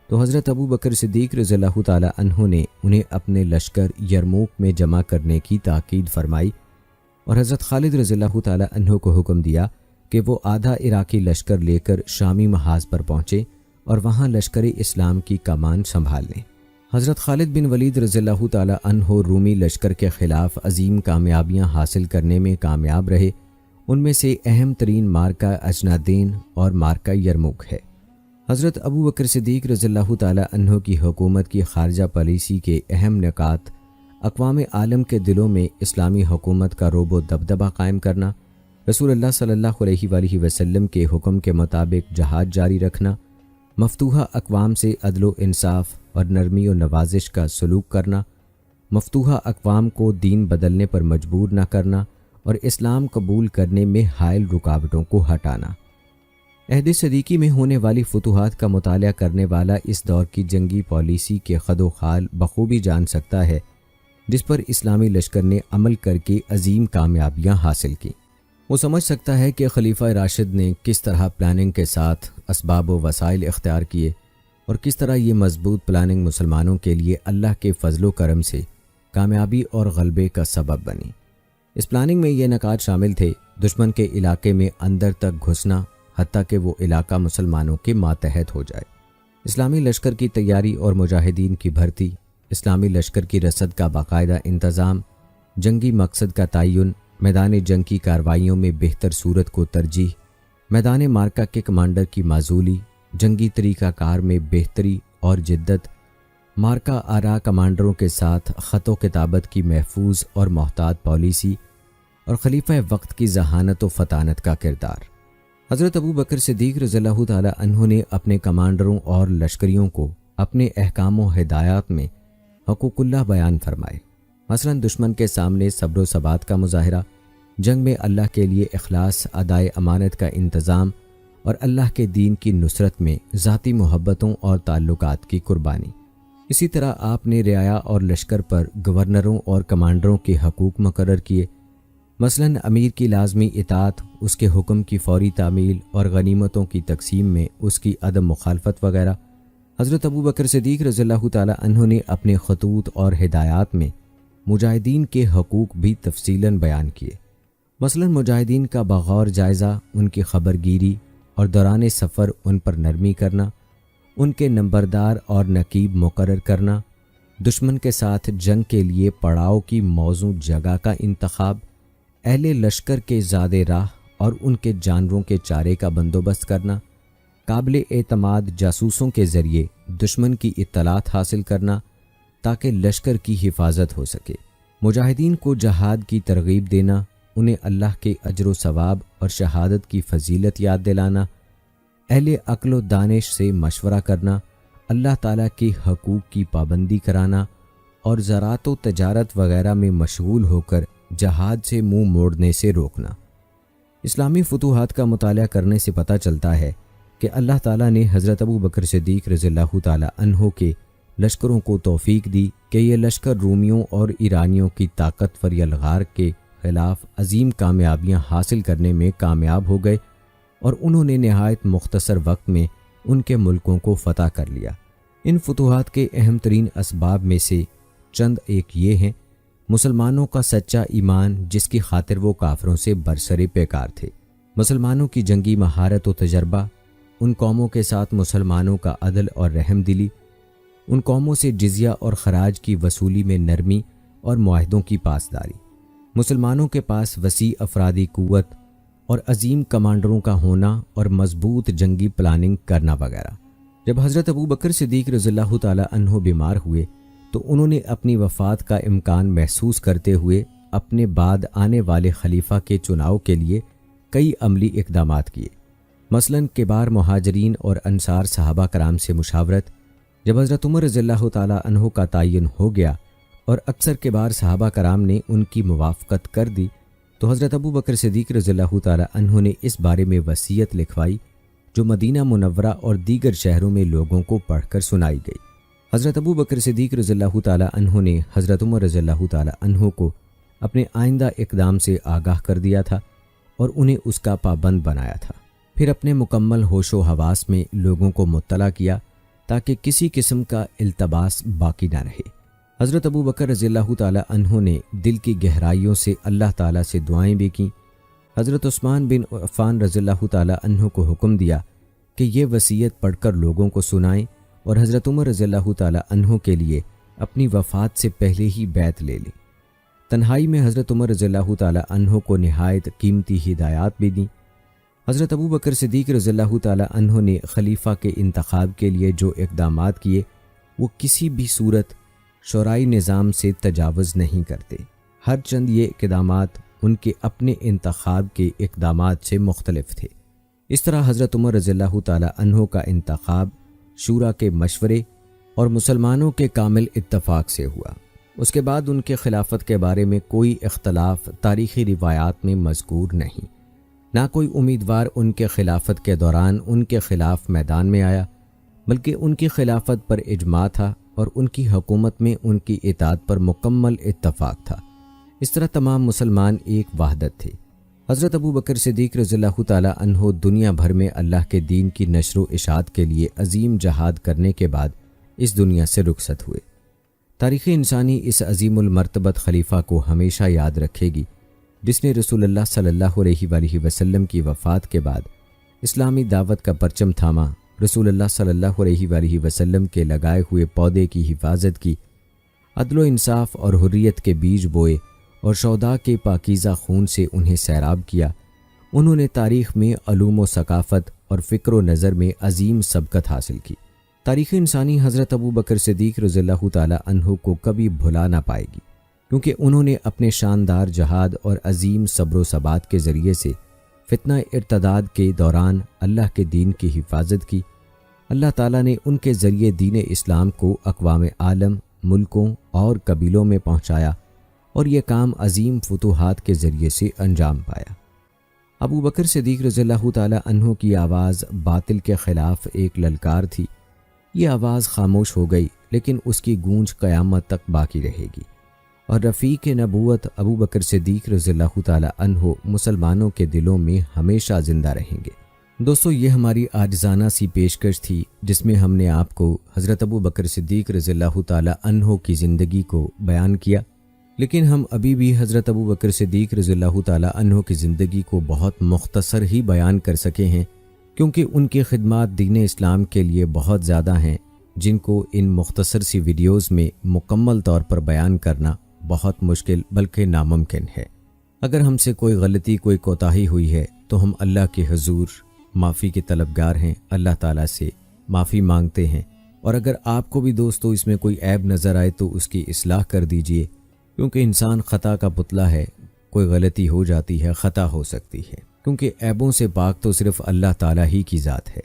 تو حضرت ابو بکر صدیق رضی اللہ تعالی عنہ نے انہیں اپنے لشکر یرموک میں جمع کرنے کی تاکید فرمائی اور حضرت خالد رضی اللہ تعالی عنہ کو حکم دیا کہ وہ آدھا عراقی لشکر لے کر شامی محاذ پر پہنچے اور وہاں لشکر اسلام کی کمان سنبھال لیں۔ حضرت خالد بن ولید رضی اللہ تعالی عنہ رومی لشکر کے خلاف عظیم کامیابیاں حاصل کرنے میں کامیاب رہے۔ ان میں سے اہم ترین مارکہ اجنادین اور مارکہ یرموک ہے۔ حضرت ابو بکر صدیق رضی اللہ تعالی عنہ کی حکومت کی خارجہ پالیسی کے اہم نکات اقوام عالم کے دلوں میں اسلامی حکومت کا رعب و دبدبہ قائم کرنا، رسول اللہ صلی اللہ علیہ وآلہ وسلم کے حکم کے مطابق جہاد جاری رکھنا، مفتوحہ اقوام سے عدل و انصاف اور نرمی و نوازش کا سلوک کرنا، مفتوحہ اقوام کو دین بدلنے پر مجبور نہ کرنا اور اسلام قبول کرنے میں حائل رکاوٹوں کو ہٹانا۔ عہد صدیقی میں ہونے والی فتوحات کا مطالعہ کرنے والا اس دور کی جنگی پالیسی کے خد و خال بخوبی جان سکتا ہے جس پر اسلامی لشکر نے عمل کر کے عظیم کامیابیاں حاصل کی۔ وہ سمجھ سکتا ہے کہ خلیفہ راشد نے کس طرح پلاننگ کے ساتھ اسباب و وسائل اختیار کیے اور کس طرح یہ مضبوط پلاننگ مسلمانوں کے لیے اللہ کے فضل و کرم سے کامیابی اور غلبے کا سبب بنی۔ اس پلاننگ میں یہ نکات شامل تھے: دشمن کے علاقے میں اندر تک گھسنا حتیٰ کہ وہ علاقہ مسلمانوں کے ماتحت ہو جائے، اسلامی لشکر کی تیاری اور مجاہدین کی بھرتی، اسلامی لشکر کی رسد کا باقاعدہ انتظام، جنگی مقصد کا تعین، میدان جنگ کی کارروائیوں میں بہتر صورت کو ترجیح، میدان مارکہ کے کمانڈر کی معزولی، جنگی طریقہ کار میں بہتری اور جدت، مارکہ آرا کمانڈروں کے ساتھ خط و کتابت کی محفوظ اور محتاط پالیسی اور خلیفہ وقت کی ذہانت و فطانت کا کردار۔ حضرت ابو بکر صدیق رضی اللہ تعالی عنہ نے اپنے کمانڈروں اور لشکریوں کو اپنے احکام و ہدایات میں حقوق اللہ بیان فرمائے، مثلا دشمن کے سامنے صبر و ثبات کا مظاہرہ، جنگ میں اللہ کے لیے اخلاص، ادائے امانت کا انتظام اور اللہ کے دین کی نصرت میں ذاتی محبتوں اور تعلقات کی قربانی۔ اسی طرح آپ نے رعایا اور لشکر پر گورنروں اور کمانڈروں کے حقوق مقرر کیے، مثلا امیر کی لازمی اطاعت، اس کے حکم کی فوری تعمیل اور غنیمتوں کی تقسیم میں اس کی عدم مخالفت وغیرہ۔ حضرت ابو بکر صدیق رضی اللہ تعالی عنہ نے اپنے خطوط اور ہدایات میں مجاہدین کے حقوق بھی تفصیلاً بیان کیے، مثلا مجاہدین کا بغور جائزہ، ان کی خبر گیری اور دوران سفر ان پر نرمی کرنا، ان کے نمبردار اور نقیب مقرر کرنا، دشمن کے ساتھ جنگ کے لیے پڑاؤ کی موزوں جگہ کا انتخاب، اہل لشکر کے زادے راہ اور ان کے جانوروں کے چارے کا بندوبست کرنا، قابل اعتماد جاسوسوں کے ذریعے دشمن کی اطلاعات حاصل کرنا تاکہ لشکر کی حفاظت ہو سکے، مجاہدین کو جہاد کی ترغیب دینا، انہیں اللہ کے اجر و ثواب اور شہادت کی فضیلت یاد دلانا، اہل عقل و دانش سے مشورہ کرنا، اللہ تعالیٰ کے حقوق کی پابندی کرانا اور زراعت و تجارت وغیرہ میں مشغول ہو کر جہاد سے منہ موڑنے سے روکنا۔ اسلامی فتوحات کا مطالعہ کرنے سے پتہ چلتا ہے کہ اللہ تعالیٰ نے حضرت ابو بکر صدیق رضی اللہ تعالی عنہ کے لشکروں کو توفیق دی کہ یہ لشکر رومیوں اور ایرانیوں کی طاقتور یلغار کے خلاف عظیم کامیابیاں حاصل کرنے میں کامیاب ہو گئے اور انہوں نے نہایت مختصر وقت میں ان کے ملکوں کو فتح کر لیا۔ ان فتوحات کے اہم ترین اسباب میں سے چند ایک یہ ہیں: مسلمانوں کا سچا ایمان جس کی خاطر وہ کافروں سے برسر پیکار تھے، مسلمانوں کی جنگی مہارت و تجربہ، ان قوموں کے ساتھ مسلمانوں کا عدل اور رحم دلی، ان قوموں سے جزیہ اور خراج کی وصولی میں نرمی اور معاہدوں کی پاسداری، مسلمانوں کے پاس وسیع افرادی قوت اور عظیم کمانڈروں کا ہونا اور مضبوط جنگی پلاننگ کرنا وغیرہ۔ جب حضرت ابو بکر صدیق رضی اللہ تعالی عنہ بیمار ہوئے تو انہوں نے اپنی وفات کا امکان محسوس کرتے ہوئے اپنے بعد آنے والے خلیفہ کے چناؤ کے لیے کئی عملی اقدامات کیے۔ مثلاً کبار مہاجرین اور انصار صحابہ کرام سے مشاورت۔ جب حضرت عمر رضی اللہ تعالی عنہ کا تعین ہو گیا اور اکثر کبار صحابہ کرام نے ان کی موافقت کر دی تو حضرت ابو بکر صدیق رضی اللہ تعالی عنہ نے اس بارے میں وصیت لکھوائی جو مدینہ منورہ اور دیگر شہروں میں لوگوں کو پڑھ کر سنائی گئی۔ حضرت ابو بکر صدیق رضی اللہ تعالی عنہ نے حضرت عمر رضی اللہ تعالی عنہ کو اپنے آئندہ اقدام سے آگاہ کر دیا تھا اور انہیں اس کا پابند بنایا تھا، پھر اپنے مکمل ہوش و حواس میں لوگوں کو مطلع کیا تاکہ کسی قسم کا التباس باقی نہ رہے۔ حضرت ابو بکر رضی اللہ تعالی عنہ نے دل کی گہرائیوں سے اللہ تعالیٰ سے دعائیں بھی کیں۔ حضرت عثمان بن عفان رضی اللہ تعالی عنہ کو حکم دیا کہ یہ وصیت پڑھ کر لوگوں کو سنائیں اور حضرت عمر رضی اللہ تعالی عنہ کے لیے اپنی وفات سے پہلے ہی بیعت لے لیں۔ تنہائی میں حضرت عمر رضی اللہ تعالی عنہ کو نہایت قیمتی ہدایات بھی دیں۔ حضرت ابو بکر صدیق رضی اللہ تعالی عنہ نے خلیفہ کے انتخاب کے لیے جو اقدامات کیے وہ کسی بھی صورت شرعی نظام سے تجاوز نہیں کرتے، ہر چند یہ اقدامات ان کے اپنے انتخاب کے اقدامات سے مختلف تھے۔ اس طرح حضرت عمر رضی اللہ تعالی عنہ کا انتخاب شورا کے مشورے اور مسلمانوں کے کامل اتفاق سے ہوا۔ اس کے بعد ان کے خلافت کے بارے میں کوئی اختلاف تاریخی روایات میں مذکور نہیں، نہ کوئی امیدوار ان کے خلافت کے دوران ان کے خلاف میدان میں آیا، بلکہ ان کی خلافت پر اجماع تھا اور ان کی حکومت میں ان کی اطاعت پر مکمل اتفاق تھا۔ اس طرح تمام مسلمان ایک وحدت تھے۔ حضرت ابو بکر صدیق رضی اللہ تعالی عنہ دنیا بھر میں اللہ کے دین کی نشر و اشاعت کے لیے عظیم جہاد کرنے کے بعد اس دنیا سے رخصت ہوئے۔ تاریخ انسانی اس عظیم المرتبت خلیفہ کو ہمیشہ یاد رکھے گی جس نے رسول اللہ صلی اللہ علیہ وآلہ وسلم کی وفات کے بعد اسلامی دعوت کا پرچم تھاما، رسول اللہ صلی اللہ علیہ وآلہ وسلم کے لگائے ہوئے پودے کی حفاظت کی، عدل و انصاف اور حریت کے بیج بوئے اور شہداء کے پاکیزہ خون سے انہیں سیراب کیا۔ انہوں نے تاریخ میں علوم و ثقافت اور فکر و نظر میں عظیم سبقت حاصل کی۔ تاریخ انسانی حضرت ابو بکر صدیق رضی اللہ تعالی عنہ کو کبھی بھلا نہ پائے گی، کیونکہ انہوں نے اپنے شاندار جہاد اور عظیم صبر و ثبات کے ذریعے سے فتنہ ارتداد کے دوران اللہ کے دین کی حفاظت کی۔ اللہ تعالیٰ نے ان کے ذریعے دین اسلام کو اقوام عالم، ملکوں اور قبیلوں میں پہنچایا اور یہ کام عظیم فتوحات کے ذریعے سے انجام پایا۔ ابو بکر صدیق رضی اللہ تعالی عنہ کی آواز باطل کے خلاف ایک للکار تھی۔ یہ آواز خاموش ہو گئی لیکن اس کی گونج قیامت تک باقی رہے گی، اور رفیق نبوت ابو بکر صدیق رضی اللہ تعالی عنہ مسلمانوں کے دلوں میں ہمیشہ زندہ رہیں گے۔ دوستو، یہ ہماری عاجزانہ سی پیشکش تھی جس میں ہم نے آپ کو حضرت ابو بکر صدیق رضی اللہ تعالی عنہ کی زندگی کو بیان کیا، لیکن ہم ابھی بھی حضرت ابو بکر صدیق رضی اللہ تعالی عنہ کی زندگی کو بہت مختصر ہی بیان کر سکے ہیں، کیونکہ ان کی خدمات دین اسلام کے لیے بہت زیادہ ہیں، جن کو ان مختصر سی ویڈیوز میں مکمل طور پر بیان کرنا بہت مشکل بلکہ ناممکن ہے۔ اگر ہم سے کوئی غلطی، کوئی کوتاہی ہوئی ہے تو ہم اللہ کے حضور معافی کے طلبگار ہیں، اللہ تعالیٰ سے معافی مانگتے ہیں، اور اگر آپ کو بھی دوستو اس میں کوئی عیب نظر آئے تو اس کی اصلاح کر دیجئے، کیونکہ انسان خطا کا پتلا ہے، کوئی غلطی ہو جاتی ہے، خطا ہو سکتی ہے، کیونکہ عیبوں سے پاک تو صرف اللہ تعالیٰ ہی کی ذات ہے۔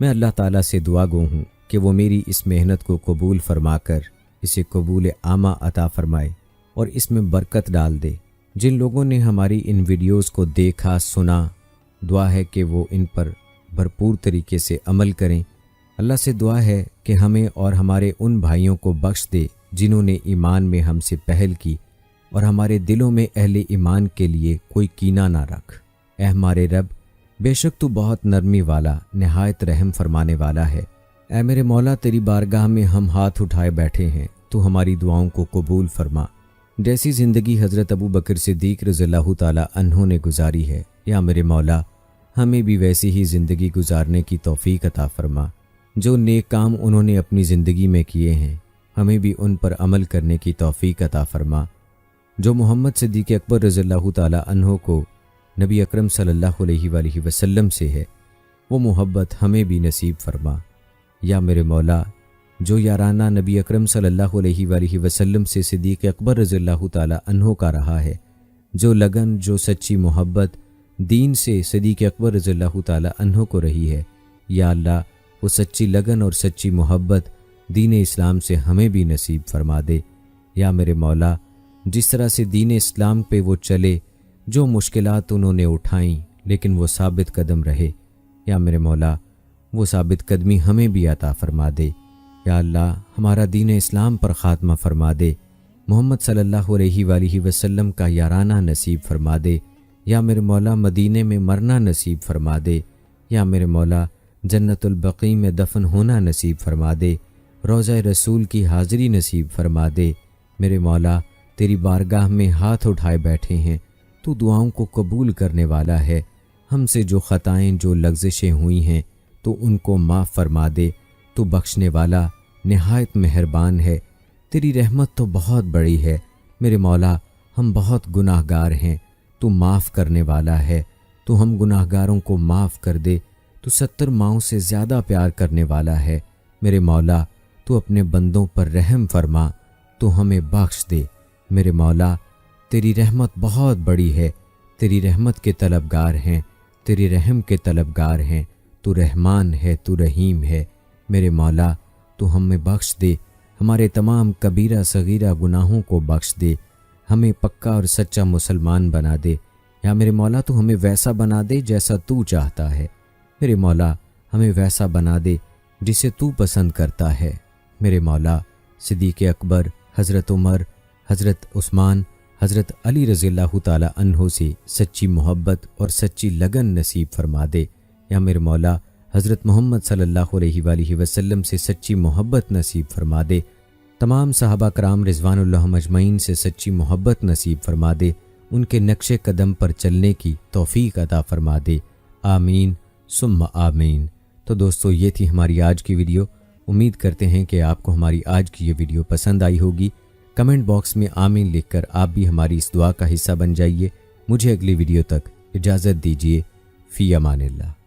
میں اللہ تعالیٰ سے دعا گو ہوں کہ وہ میری اس محنت کو قبول فرما کر اسے قبول عامہ عطا فرمائے اور اس میں برکت ڈال دے۔ جن لوگوں نے ہماری ان ویڈیوز کو دیکھا، سنا، دعا ہے کہ وہ ان پر بھرپور طریقے سے عمل کریں۔ اللہ سے دعا ہے کہ ہمیں اور ہمارے ان بھائیوں کو بخش دے جنہوں نے ایمان میں ہم سے پہل کی، اور ہمارے دلوں میں اہل ایمان کے لیے کوئی کینہ نہ رکھ۔ اے ہمارے رب، بے شک تو بہت نرمی والا، نہایت رحم فرمانے والا ہے۔ اے میرے مولا، تیری بارگاہ میں ہم ہاتھ اٹھائے بیٹھے ہیں، تو ہماری دعاؤں کو قبول فرما جیسی زندگی حضرت ابو بکر صدیق رضی اللہ تعالی عنہ نے گزاری ہے، یا میرے مولا ہمیں بھی ویسی ہی زندگی گزارنے کی توفیق عطا فرما۔ جو نیک کام انہوں نے اپنی زندگی میں کیے ہیں ہمیں بھی ان پر عمل کرنے کی توفیق عطا فرما۔ جو محمد صدیق اکبر رضی اللہ تعالی عنہ کو نبی اکرم صلی اللہ علیہ وآلہ وسلم سے ہے وہ محبت ہمیں بھی نصیب فرما۔ یا میرے مولا جو یارانہ نبی اکرم صلی اللہ علیہ وآلہ وسلم سے صدیق اکبر رضی اللہ تعالی عنہ کا رہا ہے، جو لگن، جو سچی محبت دین سے صدیق اکبر رضی اللہ تعالی عنہ کو رہی ہے، یا اللہ وہ سچی لگن اور سچی محبت دین اسلام سے ہمیں بھی نصیب فرما دے۔ یا میرے مولا جس طرح سے دین اسلام پہ وہ چلے، جو مشکلات انہوں نے اٹھائیں لیکن وہ ثابت قدم رہے، یا میرے مولا وہ ثابت قدمی ہمیں بھی عطا فرما دے۔ یا اللہ ہمارا دین اسلام پر خاتمہ فرما دے، محمد صلی اللہ علیہ وآلہ وسلم کا یارانہ نصیب فرما دے۔ یا میرے مولا مدینے میں مرنا نصیب فرما دے۔ یا میرے مولا جنت البقیع میں دفن ہونا نصیب فرما دے، روضہ رسول کی حاضری نصیب فرما دے۔ میرے مولا تیری بارگاہ میں ہاتھ اٹھائے بیٹھے ہیں، تو دعاؤں کو قبول کرنے والا ہے۔ ہم سے جو خطائیں، جو لغزشیں ہوئی ہیں تو ان کو معاف فرما دے۔ تو بخشنے والا نہایت مہربان ہے، تیری رحمت تو بہت بڑی ہے۔ میرے مولا ہم بہت گناہ گار ہیں، تو معاف کرنے والا ہے، تو ہم گناہ گاروں کو معاف کر دے۔ تو 70 ماؤں سے زیادہ پیار کرنے والا ہے۔ میرے مولا تو اپنے بندوں پر رحم فرما، تو ہمیں بخش دے۔ میرے مولا تیری رحمت بہت بڑی ہے، تیری رحمت کے طلبگار ہیں، تیری رحم کے طلبگار ہیں۔ تو رحمان ہے، تو رحیم ہے۔ میرے مولا تو ہمیں بخش دے، ہمارے تمام کبیرہ صغیرہ گناہوں کو بخش دے، ہمیں پکا اور سچا مسلمان بنا دے۔ یا میرے مولا تو ہمیں ویسا بنا دے جیسا تو چاہتا ہے۔ میرے مولا ہمیں ویسا بنا دے جسے تو پسند کرتا ہے۔ میرے مولا صدیق اکبر، حضرت عمر، حضرت عثمان، حضرت علی رضی اللہ تعالی عنہ سے سچی محبت اور سچی لگن نصیب فرما دے۔ یا میرے مولا حضرت محمد صلی اللہ علیہ وآلہ وسلم سے سچی محبت نصیب فرما دے۔ تمام صحابہ کرام رضوان اللہ مجمعین سے سچی محبت نصیب فرما دے، ان کے نقش قدم پر چلنے کی توفیق عطا فرما دے۔ آمین ثم آمین۔ تو دوستو یہ تھی ہماری آج کی ویڈیو۔ امید کرتے ہیں کہ آپ کو ہماری آج کی یہ ویڈیو پسند آئی ہوگی۔ کمنٹ باکس میں آمین لکھ کر آپ بھی ہماری اس دعا کا حصہ بن جائیے۔ مجھے اگلی ویڈیو تک اجازت دیجیے۔ فی امان اللہ۔